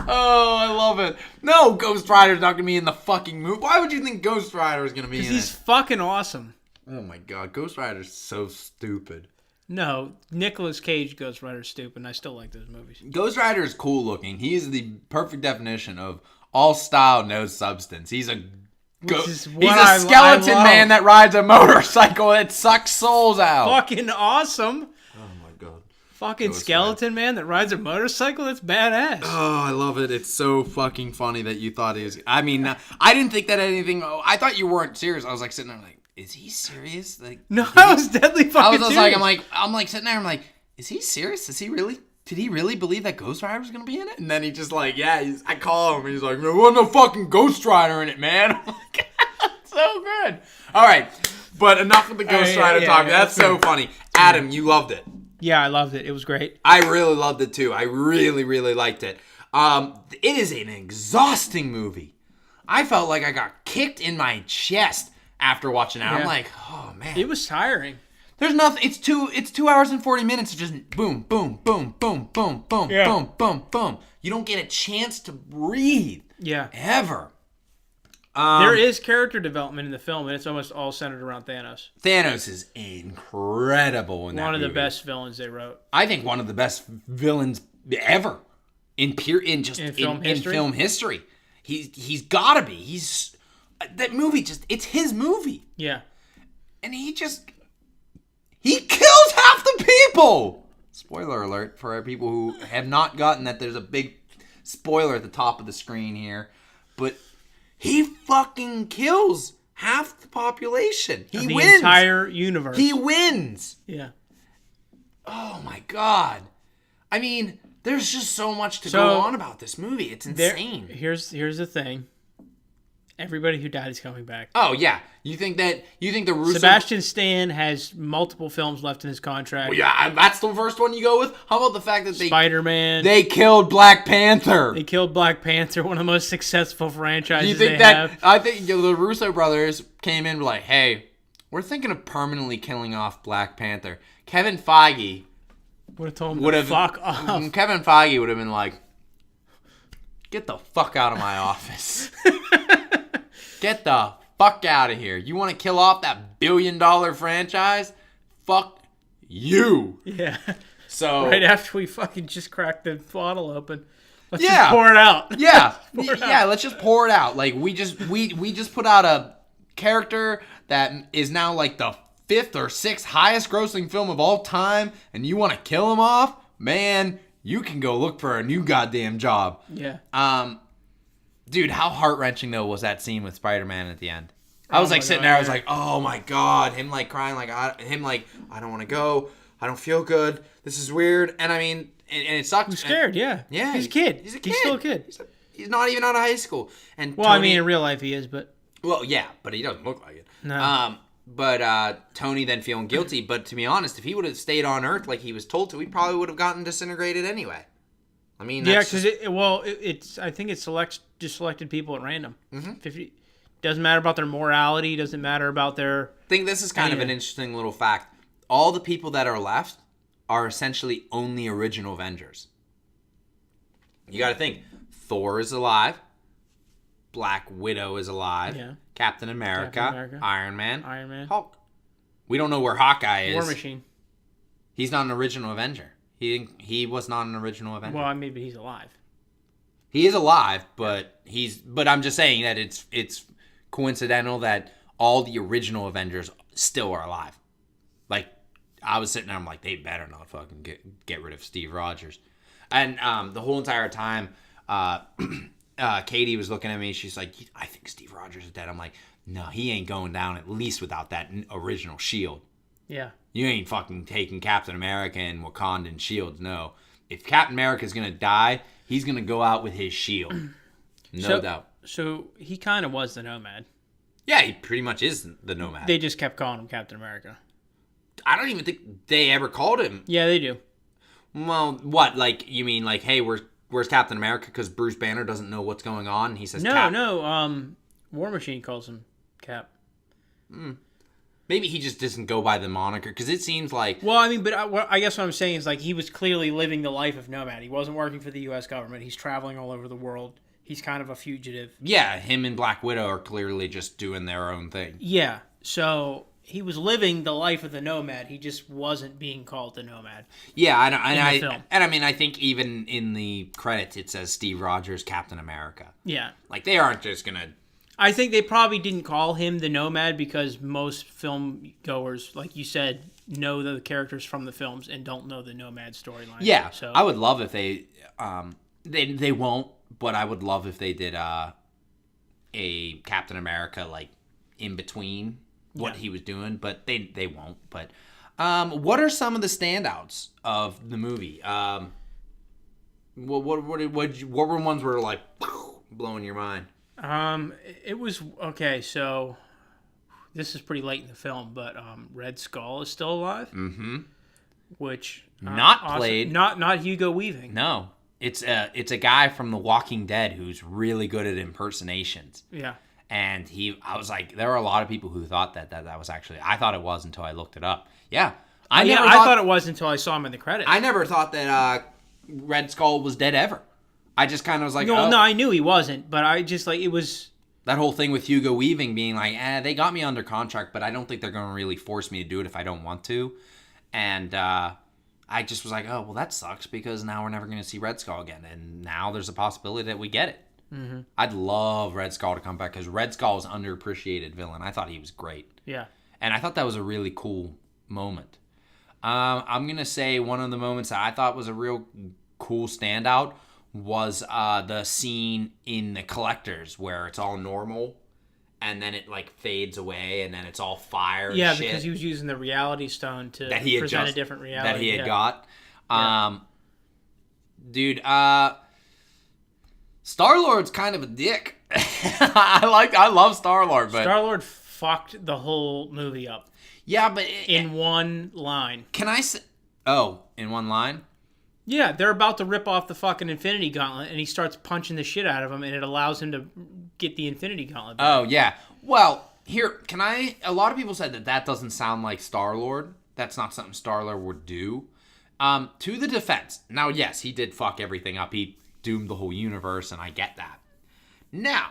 Oh, I love it. No, Ghost Rider's not going to be in the fucking movie. Why would you think Ghost Rider is going to be in it? Because he's fucking awesome. Oh my god, Ghost Rider's so stupid. No, Nicolas Cage Ghost Rider's stupid, and I still like those movies. Ghost Rider is cool looking. He is the perfect definition of all style, no substance. He's a skeleton man that rides a motorcycle that sucks souls out. Fucking awesome. Oh my god. Fucking Ghost skeleton man that rides a motorcycle? That's badass. Oh, I love it. It's so fucking funny that you thought he was... I mean, I didn't think that anything... I thought you weren't serious. I was like sitting there like, is he serious? Like, no, I was deadly fucking serious. I'm like sitting there, I'm like, is he serious? Is he really... Did he really believe that Ghost Rider was going to be in it? And then he just like, yeah, I call him and he's like, there wasn't no fucking Ghost Rider in it, man. I'm like, so good. All right, but enough with the Ghost Rider talk. That's so funny. Adam, you loved it. Yeah, I loved it. It was great. I really loved it too. I really, really liked it. It is an exhausting movie. I felt like I got kicked in my chest after watching it. Yeah. I'm like, oh man. It was tiring. There's nothing. It's 2 hours and 40 minutes of just boom, boom, boom, boom, boom, boom, boom, boom, boom. You don't get a chance to breathe. Yeah. Ever. There is character development in the film, and it's almost all centered around Thanos. Thanos is incredible in that movie. One of the best villains they wrote. I think one of the best villains ever in film history. He's got to be. He's that movie. It's his movie. Yeah. And he kills half the people. Spoiler alert for our people who have not gotten that. There's a big spoiler at the top of the screen here, but he fucking kills half the population. He wins. The entire universe. He wins. Yeah. Oh my god. I mean, there's just so much to go on about this movie. It's insane. Here's the thing. Everybody who died is coming back. Oh yeah, you think the Russo... Sebastian Stan has multiple films left in his contract. Well, yeah, that's the first one you go with. How about the fact that Spider-Man? They killed Black Panther. They killed Black Panther, one of the most successful franchises. You think I think the Russo brothers came in like, hey, we're thinking of permanently killing off Black Panther. Kevin Feige would have told him to fuck off. Kevin Feige would have been like, get the fuck out of my office. Get the fuck out of here. You want to kill off that $1 billion franchise? Fuck you. Yeah. So right after we fucking just cracked the bottle open, let's just pour it out. Yeah. Let's just pour it out. Like we just put out a character that is now like the 5th or 6th highest grossing film of all time, and you want to kill him off? Man, you can go look for a new goddamn job. Yeah. Dude, how heart-wrenching, though, was that scene with Spider-Man at the end? I was, sitting there, I was like, oh, my God. Him, crying, I don't want to go. I don't feel good. This is weird. And, I mean, and it sucks. I'm scared, yeah. Yeah. He's a kid. He's still a kid. He's not even out of high school. And Tony, I mean, in real life he is, but... Well, yeah, but he doesn't look like it. No. But Tony then feeling guilty. But to be honest, if he would have stayed on Earth like he was told to, he probably would have gotten disintegrated anyway. I mean, Yeah, that's because it's I think it just selected people at random. 50 doesn't matter about their morality. Doesn't matter about their. I think this is kind of an interesting little fact. All the people that are left are essentially only original Avengers. You got to think. Thor is alive. Black Widow is alive. Yeah. Captain America. Iron Man. Hulk. We don't know where Hawkeye is. War Machine. He's not an original Avenger. He was not an original Avenger. Well, maybe he's alive. He is alive, but I'm just saying that it's coincidental that all the original Avengers still are alive. Like, I was sitting there, I'm like, they better not fucking get rid of Steve Rogers. And the whole entire time, Katie was looking at me. She's like, I think Steve Rogers is dead. I'm like, no, he ain't going down at least without that original shield. Yeah. You ain't fucking taking Captain America and Wakandan shields, no. If Captain America's going to die, he's going to go out with his shield. No doubt. So he kind of was the Nomad. Yeah, he pretty much is the Nomad. They just kept calling him Captain America. I don't even think they ever called him. Yeah, they do. Well, what? Like, you mean like, hey, where's Captain America? Because Bruce Banner doesn't know what's going on. He says, No. War Machine calls him Cap. Maybe he just doesn't go by the moniker, because it seems like... Well, I mean, but I guess what I'm saying is, like, he was clearly living the life of Nomad. He wasn't working for the U.S. government. He's traveling all over the world. He's kind of a fugitive. Yeah, him and Black Widow are clearly just doing their own thing. Yeah, so he was living the life of the Nomad. He just wasn't being called the Nomad. Yeah, I mean, I think even in the credits it says Steve Rogers, Captain America. Yeah. Like, they aren't just going to... I think they probably didn't call him the Nomad because most film goers, like you said, know the characters from the films and don't know the Nomad storyline. Yeah, so I would love if they won't, but I would love if they did a Captain America, like, in between what he was doing, but they won't. But what are some of the standouts of the movie? What were ones where like blowing your mind? It was okay. So this is pretty late in the film, but Red Skull is still alive. Mm-hmm. Which not played, not Hugo Weaving. No, it's a guy from The Walking Dead who's really good at impersonations. Yeah. And I was like, there are a lot of people who thought that was actually, I thought it was until I looked it up. Yeah. I thought it was until I saw him in the credits. I never thought that Red Skull was dead ever. I just kind of was like, no, I knew he wasn't, but I just, like, it was... That whole thing with Hugo Weaving being like, they got me under contract, but I don't think they're going to really force me to do it if I don't want to. And I just was like, oh, well, that sucks, because now we're never going to see Red Skull again. And now there's a possibility that we get it. Mm-hmm. I'd love Red Skull to come back, because Red Skull is an underappreciated villain. I thought he was great. Yeah. And I thought that was a really cool moment. I'm going to say one of the moments that I thought was a real cool standout was the scene in the Collectors where it's all normal and then it like fades away and then it's all fire and shit. Because he was using the reality stone to present a different reality. That he had got. Dude, Star-Lord's kind of a dick. I love Star-Lord, but... Star-Lord fucked the whole movie up. Yeah, but... In one line. Can I say... Oh, in one line? Yeah, they're about to rip off the fucking Infinity Gauntlet, and he starts punching the shit out of him, and it allows him to get the Infinity Gauntlet back. Oh, yeah. Well, here, a lot of people said that doesn't sound like Star-Lord. That's not something Star-Lord would do. To the defense. Now, yes, he did fuck everything up. He doomed the whole universe, and I get that. Now,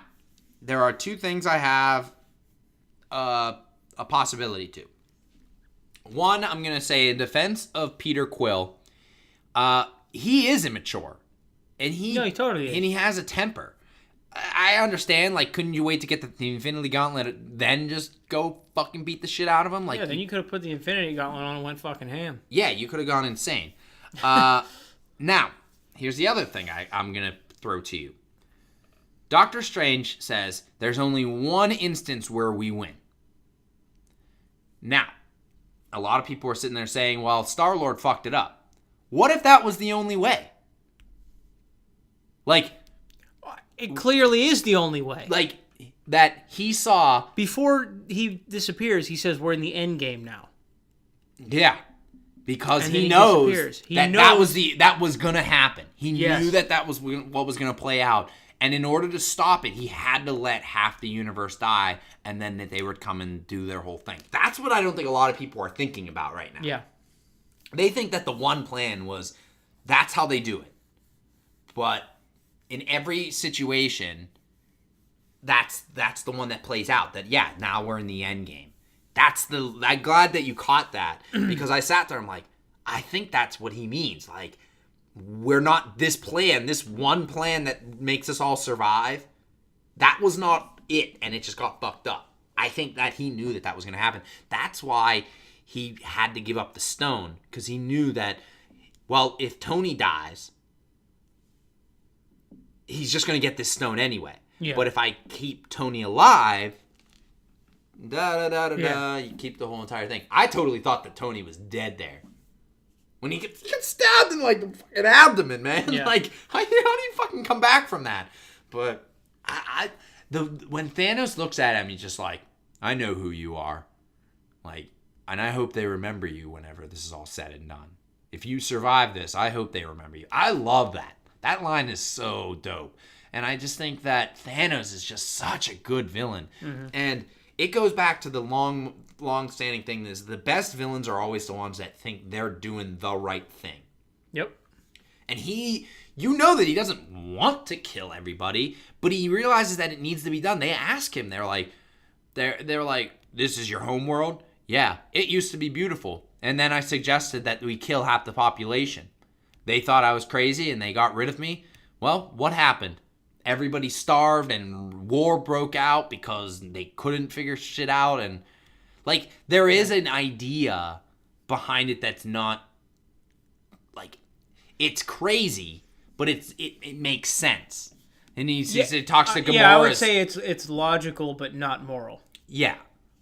there are two things I have a possibility to. One, I'm going to say in defense of Peter Quill, he is immature. And he totally is. And he has a temper. I understand, like, couldn't you wait to get the Infinity Gauntlet, then just go fucking beat the shit out of him? Like, yeah, then you could have put the Infinity Gauntlet on and went fucking ham. Yeah, you could have gone insane. Now, here's the other thing I'm going to throw to you. Doctor Strange says there's only one instance where we win. Now, a lot of people are sitting there saying, well, Star-Lord fucked it up. What if that was the only way? Like... It clearly is the only way. Like, that he saw... Before he disappears, he says we're in the end game now. Yeah. because And he then he knows disappears. He that was gonna happen. He Yes. knew that was what was gonna play out, and in order to stop it, he had to let half the universe die, and then that they would come and do their whole thing. That's what I don't think a lot of people are thinking about right now. Yeah. They think that the one plan was that's how they do it, but in every situation, that's the one that plays out. That now we're in the end game. I'm glad that you caught that because I sat there. I'm like, I think that's what he means. Like, we're not this one plan that makes us all survive. That was not it, and it just got fucked up. I think that he knew that was going to happen. That's why he had to give up the stone, because he knew that, well, if Tony dies, he's just going to get this stone anyway. Yeah. But if I keep Tony alive, you keep the whole entire thing. I totally thought that Tony was dead there. When he gets stabbed in, like, the fucking abdomen, man. Yeah. Like, how do you fucking come back from that? But when Thanos looks at him, he's just like, I know who you are. Like, and I hope they remember you whenever this is all said and done. If you survive this, I hope they remember you. I love that. That line is so dope. And I just think that Thanos is just such a good villain. Mm-hmm. And it goes back to the long-standing thing is the best villains are always the ones that think they're doing the right thing. Yep. And you know that he doesn't want to kill everybody, but he realizes that it needs to be done. They ask him, they're like, this is your home world? Yeah, it used to be beautiful. And then I suggested that we kill half the population. They thought I was crazy and they got rid of me. Well, what happened? Everybody starved and war broke out because they couldn't figure shit out. And, like, there is an idea behind it that's not, like, it's crazy, but it makes sense. And he talks to Gamora. Yeah, I would say it's logical but not moral. Yeah.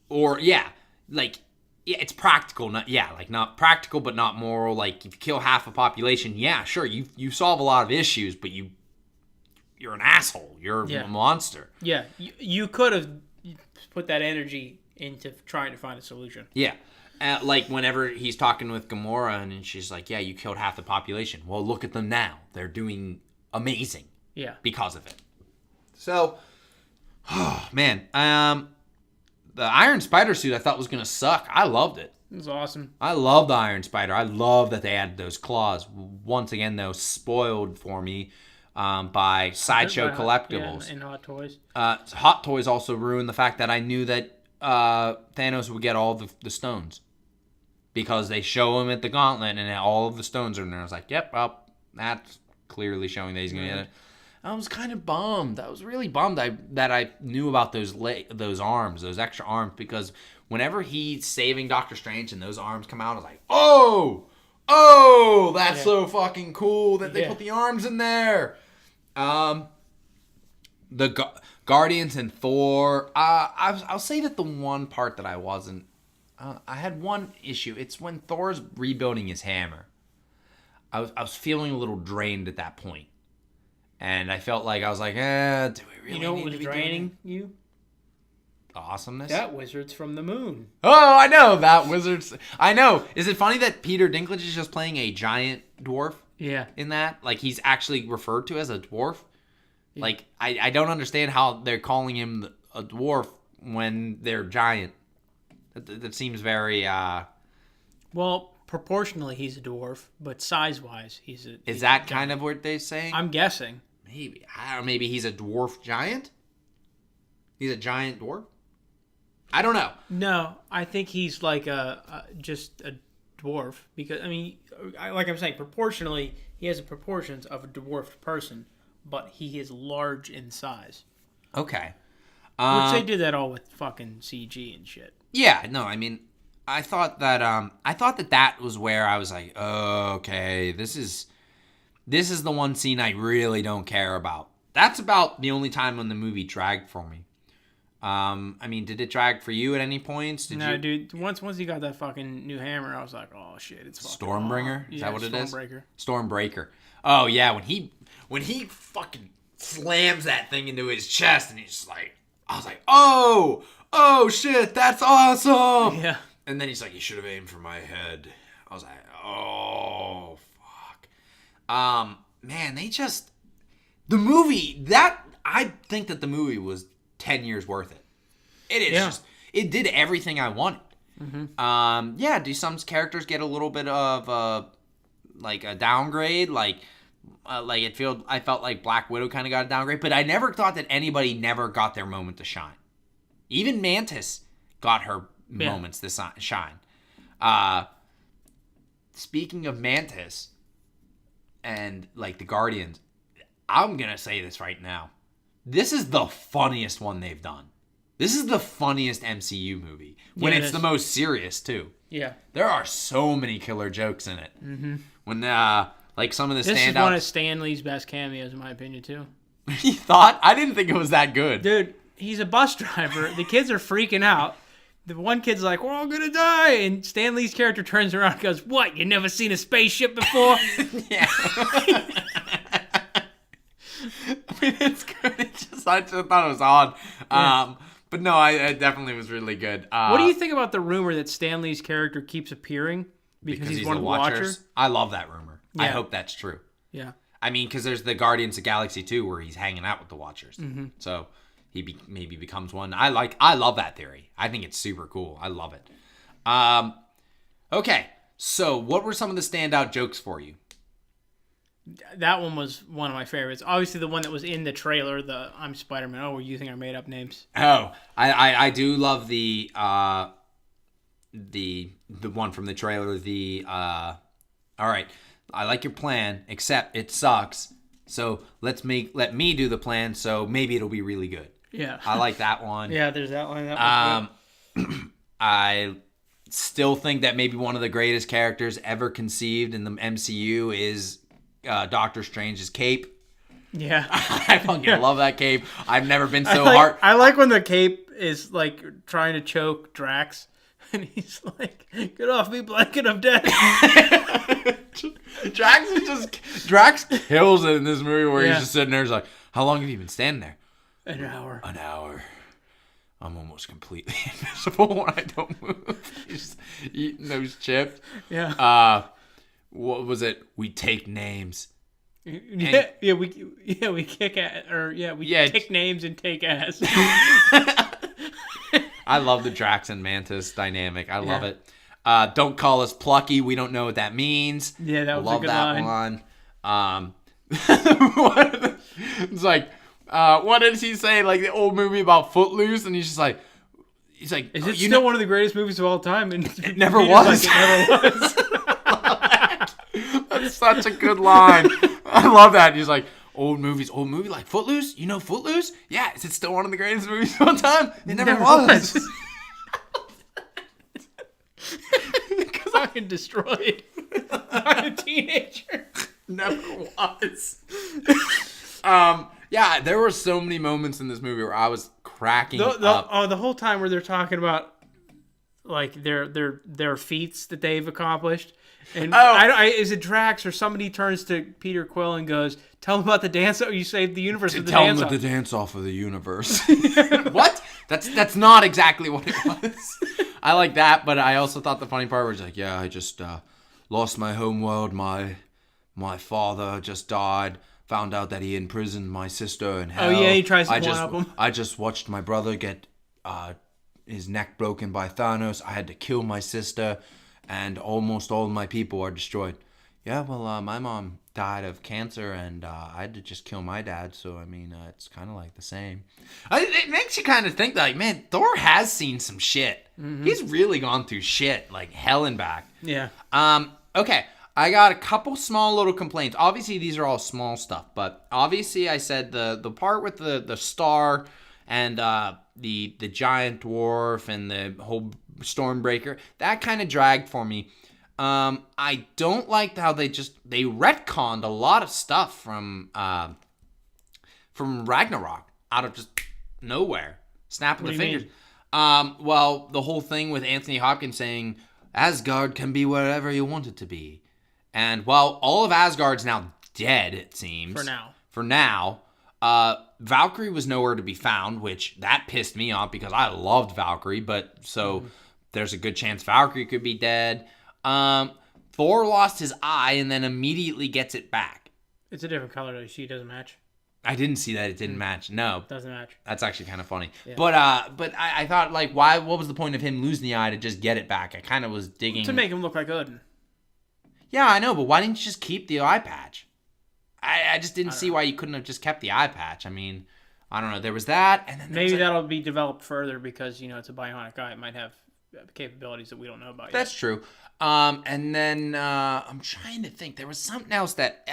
Or, it's practical, not practical but not moral. Like, if you kill half a population, yeah, sure, you solve a lot of issues, but you're an asshole. You're a monster. Yeah, you could have put that energy into trying to find a solution. Yeah. Like, whenever he's talking with Gamora, and she's like, yeah, you killed half the population. Well, look at them now. They're doing amazing. Yeah. Because of it. So, man, the Iron Spider suit I thought was going to suck. I loved it. It was awesome. I love the Iron Spider. I love that they added those claws. Once again, though, spoiled for me by Sideshow Collectibles. Yeah, and Hot Toys. Hot Toys also ruined the fact that I knew that Thanos would get all the stones. Because they show him at the gauntlet and all of the stones are in there. I was like, yep, well, that's clearly showing that he's going to get it. I was kind of bummed. I was really bummed that I knew about those arms, those extra arms, because whenever he's saving Doctor Strange and those arms come out, I was like, oh, that's so fucking cool that they put the arms in there. The Guardians and Thor. I'll say that the one part that I wasn't, I had one issue. It's when Thor's rebuilding his hammer. I was feeling a little drained at that point. And I felt like, do we really You know what need was to be draining you? Awesomeness? That wizard's from the moon. Oh, I know, that wizard's... I know. Is it funny that Peter Dinklage is just playing a giant dwarf? Yeah. In that? Like, he's actually referred to as a dwarf? Yeah. Like, I don't understand how they're calling him a dwarf when they're giant. That seems very... Well, proportionally he's a dwarf, but size-wise he's a... Is that kind of what they're saying? I'm guessing. Maybe. I don't know. Maybe he's a dwarf giant? He's a giant dwarf? I don't know. No, I think he's like just a dwarf. Because, I mean, like I'm saying, proportionally, he has the proportions of a dwarfed person, but he is large in size. Okay. Which they did that all with fucking CG and shit. Yeah, no, I mean... I thought that was where I was like, oh, okay, this is the one scene I really don't care about. That's about the only time when the movie dragged for me. I mean, did it drag for you at any points? Dude. Once you got that fucking new hammer, I was like, oh shit, it's fucking Stormbringer. Is that what it is? Stormbreaker. Stormbreaker. Oh yeah, when he fucking slams that thing into his chest, and he's just like, I was like, oh shit, that's awesome. Yeah. And then he's like, you should have aimed for my head. I was like, Oh, fuck. Man, the movie, I think that the movie was 10 years worth it. It is just, it did everything I wanted. Mm-hmm. Do some characters get a little bit of, like a downgrade? I felt like Black Widow kind of got a downgrade, but I never thought that anybody never got their moment to shine. Even Mantis got her moments to shine. Speaking of Mantis and like the Guardians, I'm going to say this right now. This is the funniest one they've done. This is the funniest MCU movie. When it's the most serious, too. Yeah. There are so many killer jokes in it. Mm-hmm. When, like, some of the standouts... This is one of Stan Lee's best cameos, in my opinion, too. You thought? I didn't think it was that good. Dude, he's a bus driver. The kids are freaking out. The one kid's like, we're all going to die. And Stan Lee's character turns around and goes, what, you never seen a spaceship before? Yeah. I mean, it's good. I just thought it was odd. Yeah. But no, it definitely was really good. What do you think about the rumor that Stan Lee's character keeps appearing because he's one of the Watchers? I love that rumor. Yeah. I hope that's true. Yeah. I mean, because there's the Guardians of the Galaxy 2 where he's hanging out with the Watchers. Mm-hmm. So he maybe becomes one. I love that theory. I think it's super cool. I love it. Okay, so what were some of the standout jokes for you? That one was one of my favorites. Obviously, the one that was in the trailer, the I'm Spider-Man. Oh, we're using our made-up names. Oh, I do love the one from the trailer. All right, I like your plan, except it sucks. So let me do the plan. So maybe it'll be really good. Yeah, I like that one. Yeah, there's that one. That good. I still think that maybe one of the greatest characters ever conceived in the MCU is Doctor Strange's cape. Yeah. I fucking love that cape. I've never been so hard. I like when the cape is like trying to choke Drax and he's like, get off me, blanket of death. Drax kills it in this movie where he's just sitting there. He's like, how long have you been standing there? An hour. I'm almost completely invisible when I don't move. He's eating those chips. Yeah. What was it? We take names. We kick ass, or kick names and take ass. I love the Drax and Mantis dynamic. I love it. Don't call us plucky. We don't know what that means. Yeah, that was a good line. Love that one. It's like, what did he say? Like the old movie about Footloose, and he's like, is it still one of the greatest movies of all time? And it never was. Like, it never was. That's such a good line. I love that. He's like, old movie like Footloose? You know Footloose? Yeah, is it still one of the greatest movies of all time? It never was. Because I've been destroyed by a teenager. Never was. Yeah, there were so many moments in this movie where I was cracking up. Oh, the whole time where they're talking about like their feats that they've accomplished. And is it Drax or somebody turns to Peter Quill and goes, tell him about the dance off. You saved the universe with the dance off. Tell him the dance off of the universe. What? That's not exactly what it was. I like that, but I also thought the funny part was like, yeah, I just lost my home world. My father just died. Found out that he imprisoned my sister in hell. Oh yeah, he tries to one-up him. I just watched my brother get his neck broken by Thanos. I had to kill my sister. And almost all of my people are destroyed. Yeah, well, my mom died of cancer, and I had to just kill my dad. So, I mean, it's kind of like the same. It makes you kind of think, like, man, Thor has seen some shit. Mm-hmm. He's really gone through shit, like hell and back. Yeah. Okay, I got a couple small little complaints. Obviously, these are all small stuff, but obviously, I said the part with the star and the giant dwarf and the whole Stormbreaker, that kind of dragged for me. I don't like how they retconned a lot of stuff from Ragnarok out of just nowhere, snapping the fingers. Well, the whole thing with Anthony Hopkins saying Asgard can be wherever you want it to be, and well, all of Asgard's now dead. It seems for now. Valkyrie was nowhere to be found, which that pissed me off because I loved Valkyrie, but so. Mm-hmm. There's a good chance Valkyrie could be dead. Thor lost his eye and then immediately gets it back. It's a different color though. You see, it doesn't match. I didn't see that it didn't match. No, Doesn't match. that's actually kind of funny. Yeah. But I thought like, why? What was the point of him losing the eye to just get it back? I kind of was digging To make him look like Odin. Yeah, I know, but why didn't you just keep the eye patch? I just didn't see why you couldn't have just kept the eye patch. I mean, I don't know. There was that, and then maybe that'll be developed further because it's a bionic eye. It might have capabilities that we don't know about yet. That's true. And then I'm trying to think. There was something else that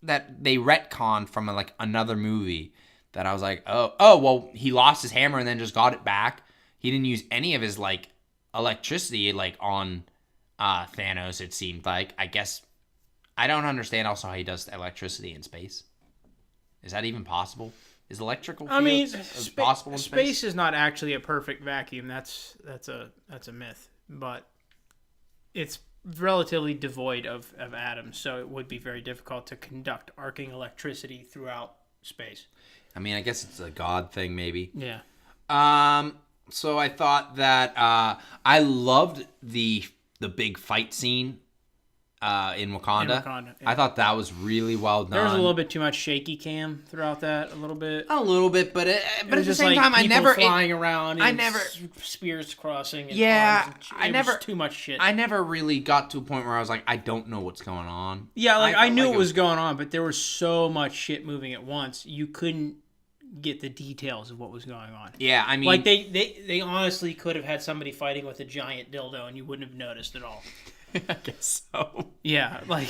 they retconned from like another movie that I was like, well, he lost his hammer and then just got it back. He didn't use any of his like electricity like on Thanos. It seemed like. I guess I don't understand also how he does electricity in space. Is that even possible? Is electrical fields possible in space? Space is not actually a perfect vacuum. That's a myth, but it's relatively devoid of atoms, so it would be very difficult to conduct arcing electricity throughout space. I mean, I guess it's a god thing, maybe. Yeah. So I thought that I loved the big fight scene in Wakanda. Yeah. I thought that was really well done. There was a little bit too much shaky cam throughout that, a little bit, but at the same like time, I never flying around. I never spears crossing. And yeah, it was too much shit. I never really got to a point where I was like, I don't know what's going on. Yeah, like I knew like it was going on, but there was so much shit moving at once. You couldn't get the details of what was going on. Yeah, I mean, like they honestly could have had somebody fighting with a giant dildo and you wouldn't have noticed at all. I guess so. Yeah, like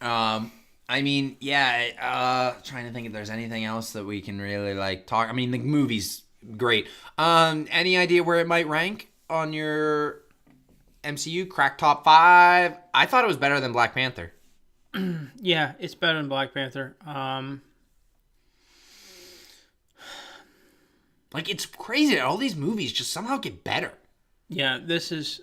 I mean, yeah, trying to think if there's anything else that we can really like talk. I mean, the movie's great. Any idea where it might rank on your MCU crack top 5? I thought it was better than Black Panther. Yeah, it's better than Black Panther. Like, it's crazy that all these movies just somehow get better. Yeah,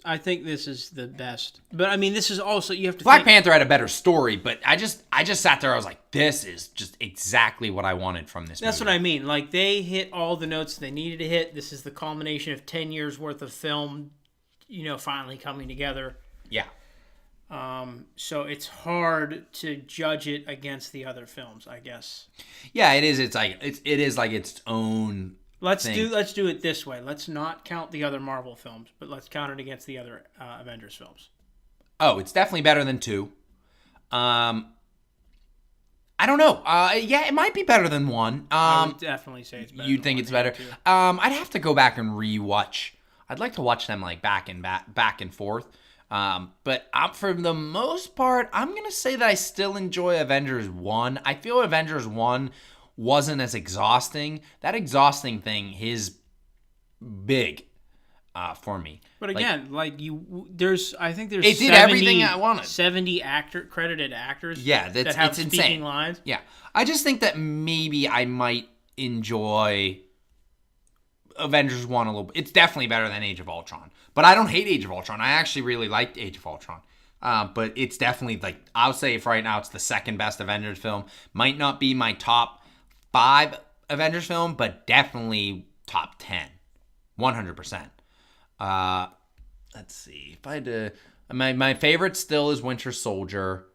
I think this is the best. But I mean, this is also, you have to Black Panther had a better story, but I just sat there, I was like, this is just exactly what I wanted from this movie. That's what I mean. Like, they hit all the notes they needed to hit. This is the culmination of 10 years worth of film, finally coming together. Yeah. So it's hard to judge it against the other films, I guess. Yeah, it is. It is like its own Let's do it this way. Let's not count the other Marvel films, but let's count it against the other Avengers films. Oh, it's definitely better than 2. I don't know. Yeah, it might be better than 1. I would definitely say it's better. You'd think it's better. I'd have to go back and rewatch. I'd like to watch them like back and forth. But for the most part, I'm gonna say that I still enjoy Avengers 1. I feel Avengers 1 wasn't as exhausting. That exhausting thing is big for me. But again, I think there's it did everything I wanted. 70 credited actors. Yeah, that have it's speaking insane. lines. Yeah, I just think that maybe I might enjoy Avengers 1 a little bit. It's definitely better than Age of Ultron. But I don't hate Age of Ultron. I actually really liked Age of Ultron. But it's definitely, like, I'll say for right now, it's the second best Avengers film. Might not be my top 5 Avengers film, but definitely top 10. 100%. Let's see. If I had to... My favorite still is Winter Soldier.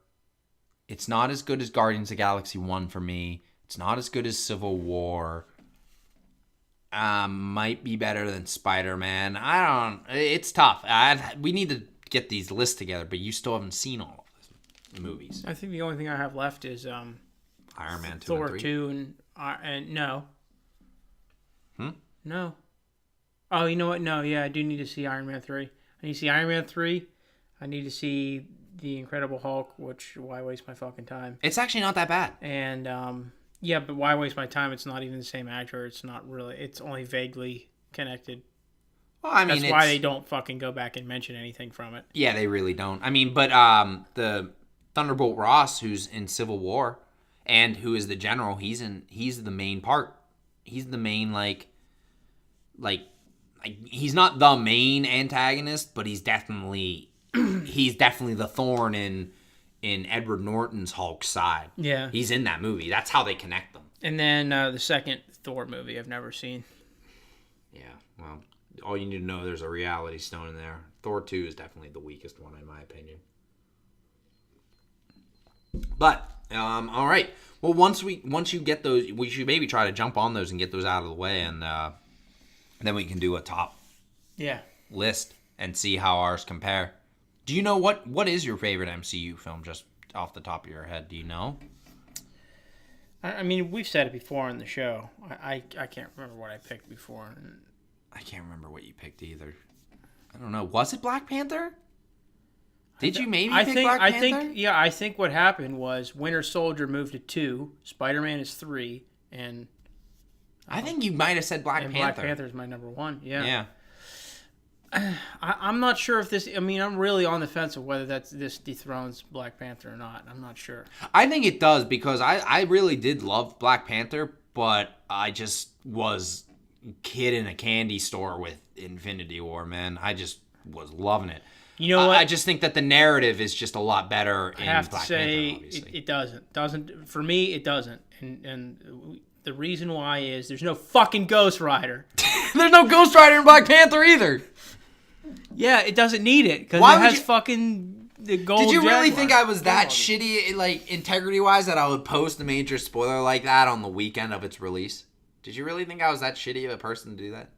It's not as good as Guardians of the Galaxy 1 for me. It's not as good as Civil War. Might be better than Spider-Man. It's tough. We need to get these lists together, but you still haven't seen all of the movies. I think the only thing I have left is Iron Man 2 Thor and 3. 2 and no. No. Oh, you know what? No, yeah, I do need to see Iron Man 3. I need to see Iron Man 3. I need to see The Incredible Hulk, which, why waste my fucking time? It's actually not that bad. And, yeah, but why waste my time? It's not even the same actor. It's not really, it's only vaguely connected. Well, I mean, that's why they don't fucking go back and mention anything from it. Yeah, they really don't. I mean, but the Thunderbolt Ross, who's in Civil War, and who is the general, he's the main part. He's the main, like he's not the main antagonist, but he's definitely the thorn in Edward Norton's Hulk side. Yeah. He's in that movie. That's how they connect them. And then the second Thor movie I've never seen. Yeah, well, all you need to know, there's a reality stone in there. Thor 2 is definitely the weakest one, in my opinion. But all right. Well, once you get those, we should maybe try to jump on those and get those out of the way, and then we can do a top list and see how ours compare. Do you know what is your favorite MCU film? Just off the top of your head, do you know? I mean, we've said it before on the show. I can't remember what I picked before. I can't remember what you picked either. I don't know. Was it Black Panther? Did you maybe pick Black Panther? I think what happened was Winter Soldier moved to 2, Spider-Man is 3, and I think you might have said Black Panther. Black Panther is my number 1. Yeah. I'm not sure if this. I mean, I'm really on the fence of whether this dethrones Black Panther or not. I'm not sure. I think it does because I really did love Black Panther, but I just was a kid in a candy store with Infinity War, man. I just was loving it. You know what? I just think that the narrative is just a lot better in Black Panther. I have to say it doesn't. For me, it doesn't. And the reason why is there's no fucking Ghost Rider. There's no Ghost Rider in Black Panther either. Yeah, it doesn't need it because it has fucking the gold. Did you really Jaguar. think I was that shitty, like integrity-wise, that I would post a major spoiler like that on the weekend of its release? Did you really think I was that shitty of a person to do that?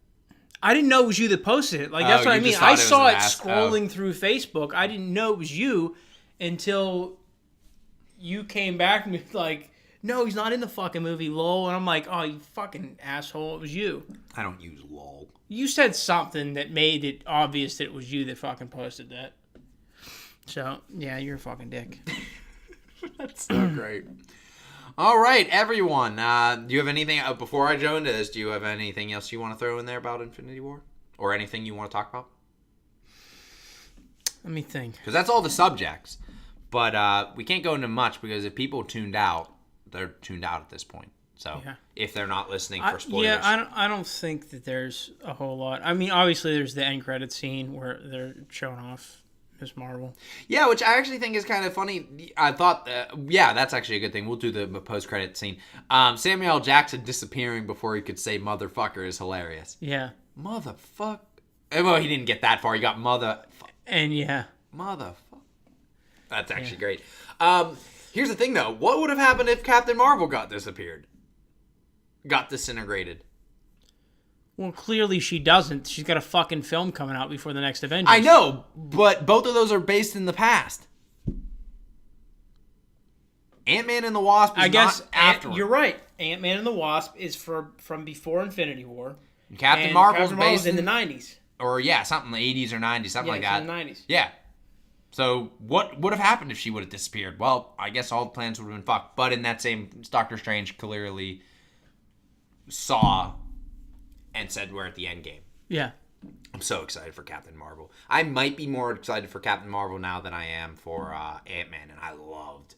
I didn't know it was you that posted it. Like that's what I mean. I saw it scrolling through Facebook. I didn't know it was you until you came back and was like, "No, he's not in the fucking movie, lol." And I'm like, "Oh, you fucking asshole! It was you." I don't use lol. You said something that made it obvious that it was you that fucking posted that. So yeah, you're a fucking dick. That's so great. All right, everyone. Do you have anything before I go into this? Do you have anything else you want to throw in there about Infinity War, or anything you want to talk about? Let me think. Because that's all the subjects, but we can't go into much because if people tuned out, they're tuned out at this point. So if they're not listening for spoilers, I don't think that there's a whole lot. I mean, obviously there's the end credit scene where they're showing off Ms. Marvel. Yeah, which I actually think is kind of funny. I thought, that's actually a good thing. We'll do the post-credit scene. Samuel L. Jackson disappearing before he could say motherfucker is hilarious. Yeah. Motherfuck. Well, he didn't get that far. He got motherfuck. And motherfuck. That's actually great. Here's the thing, though. What would have happened if Captain Marvel got disintegrated? Well, clearly she doesn't. She's got a fucking film coming out before the next Avengers. I know, but both of those are based in the past. Ant-Man and the Wasp is not after. You're right. Ant-Man and the Wasp is from before Infinity War. Captain Marvel's based in the 90s. Or, something in the 80s or 90s, something like that. In the 90s. Yeah. So, what would have happened if she would have disappeared? Well, I guess all the plans would have been fucked. But in that same, Doctor Strange clearly saw and said we're at the end game. Yeah. I'm so excited for Captain Marvel. I might be more excited for Captain Marvel now than I am for Ant-Man, and I loved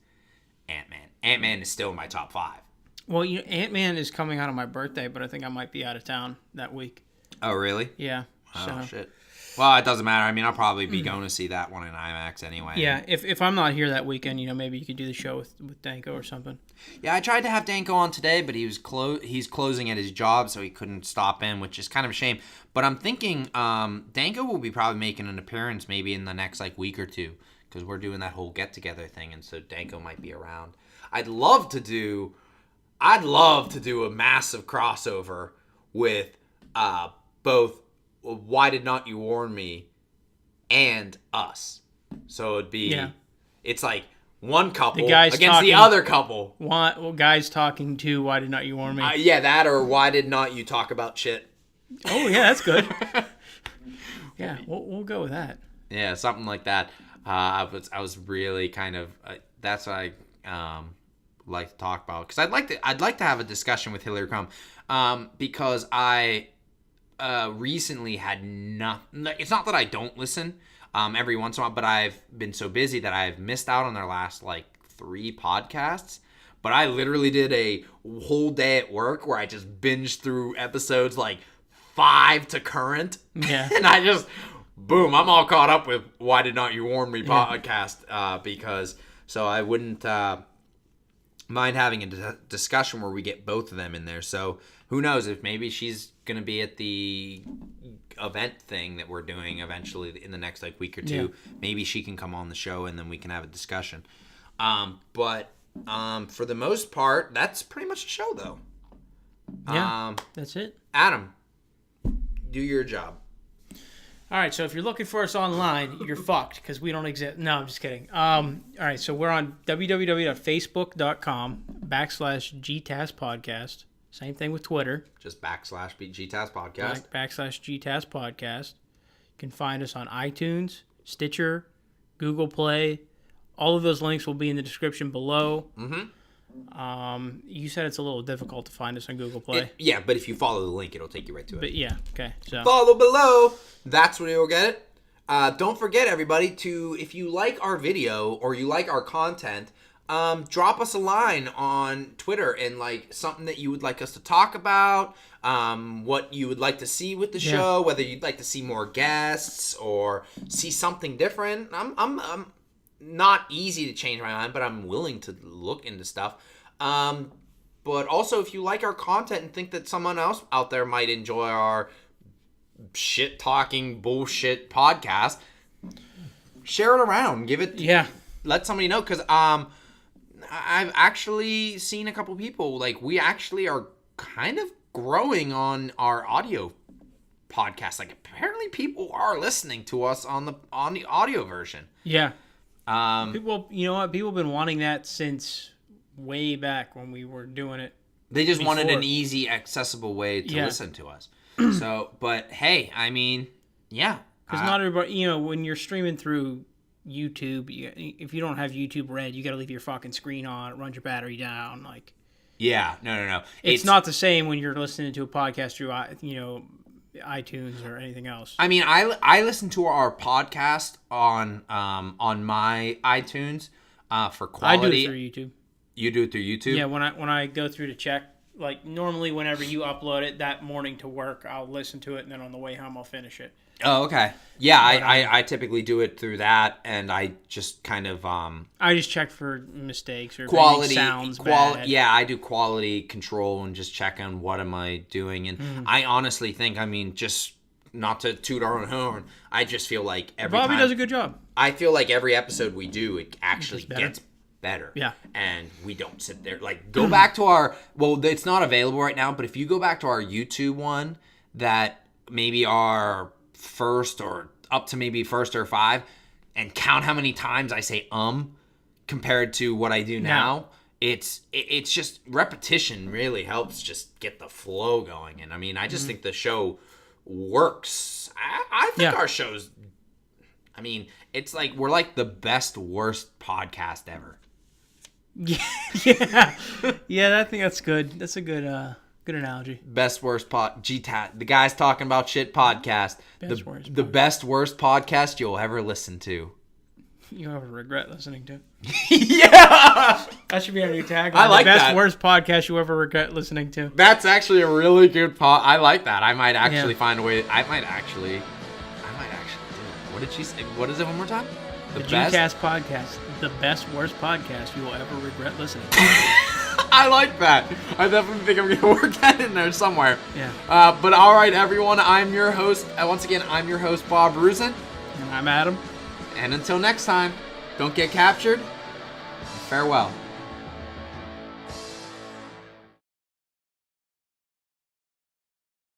Ant-Man. Ant-Man is still in my top 5. Well, Ant-Man is coming out on my birthday, but I think I might be out of town that week. Oh, really? Yeah. Oh, shit. Well, it doesn't matter. I mean, I'll probably be going to see that one in IMAX anyway. Yeah, if I'm not here that weekend, maybe you could do the show with Danko or something. Yeah, I tried to have Danko on today, but he's closing at his job, so he couldn't stop in, which is kind of a shame. But I'm thinking Danko will be probably making an appearance maybe in the next week or two, because we're doing that whole get-together thing, and so Danko might be around. I'd love to do a massive crossover with both Why Did Not You Warn Me and Us. So it'd be it's like one couple against the other couple. Guys talking to Why Did Not You Warn Me? That or Why Did Not You Talk About Shit? Oh yeah, that's good. Yeah, we'll go with that. Yeah, something like that. I was really kind of that's what I like to talk about, because I'd like to have a discussion with Hillary Crumb, because I recently had it's not that I don't listen every once in a while, but I've been so busy that I've missed out on their last 3 podcasts. But I literally did a whole day at work where I just binged through episodes 5 to current. Yeah. And I just boom, I'm all caught up with Why Did Not You Warn Me podcast, because so I wouldn't mind having a discussion where we get both of them in there. So who knows if maybe she's going to be at the event thing that we're doing eventually in the next week or two. Yeah. Maybe she can come on the show and then we can have a discussion. But for the most part, that's pretty much the show, though. Yeah, that's it. Adam, do your job. All right, so if you're looking for us online, you're fucked because we don't exist. No, I'm just kidding. All right, so we're on www.facebook.com/GTAS podcast. Same thing with Twitter. Just /GTAS podcast. /GTAS podcast. You can find us on iTunes, Stitcher, Google Play. All of those links will be in the description below. Mm-hmm. You said it's a little difficult to find us on Google Play. Yeah, but if you follow the link, it'll take you right to it. But yeah, okay. So follow below. That's where you'll get it. Don't forget, everybody, to if you like our video or you like our content, drop us a line on Twitter and like something that you would like us to talk about, what you would like to see with the show, whether you'd like to see more guests or see something different. I'm not easy to change my mind, but I'm willing to look into stuff. But also, if you like our content and think that someone else out there might enjoy our shit-talking bullshit podcast, share it around. Give it... Yeah. Let somebody know, because I've actually seen a couple people, like, we actually are kind of growing on our audio podcast. Like, apparently people are listening to us on the audio version. Yeah. People, you know what? People have been wanting that since way back when we were doing it. They just wanted an easy, accessible way to listen to us. So, but hey, I mean, yeah. Because not everybody, you know, when you're streaming through YouTube, if you don't have YouTube Red, you got to leave your fucking screen on. It runs your battery down. Like, yeah, no. It's not the same when you're listening to a podcast through, you know, iTunes or anything else. I mean, I listen to our podcast on my iTunes for quality. I do it through YouTube. You do it through YouTube? Yeah, when I go through to check, like normally whenever you upload it that morning to work, I'll listen to it and then on the way home I'll finish it. Oh, okay. Yeah, I typically do it through that, and I just kind of I just check for mistakes or quality sounds bad. Yeah, I do quality control and just check on what am I doing, and I honestly think, I mean, just not to toot our own horn, I just feel like Bobby does a good job. I feel like every episode we do, it actually gets better. Yeah. And we don't sit there, like, go back to our, well, it's not available right now, but if you go back to our YouTube one, that maybe our first or up to maybe first or 5, and count how many times I say compared to what I do now. It's just repetition really helps just get the flow going. And I mean, I just think the show works. I think our show's, I mean, it's like we're like the best worst podcast ever. Yeah, I think that's good. That's a good analogy. Best worst GTAS, the guys talking about shit podcast. The best worst podcast you'll ever listen to. You'll ever regret listening to. Yeah, that should be our new tagline. I like the best that. Worst podcast you ever regret listening to. That's actually a really good I like that. I might actually find a way. I might actually do it. What did she say? What is it one more time? The GTAS podcast. The best worst podcast you will ever regret listening to. I like that. I definitely think I'm going to work that in there somewhere. Yeah. But all right, everyone. I'm your host. Once again, I'm your host, Bob Rusin. And I'm Adam. And until next time, don't get captured. Farewell.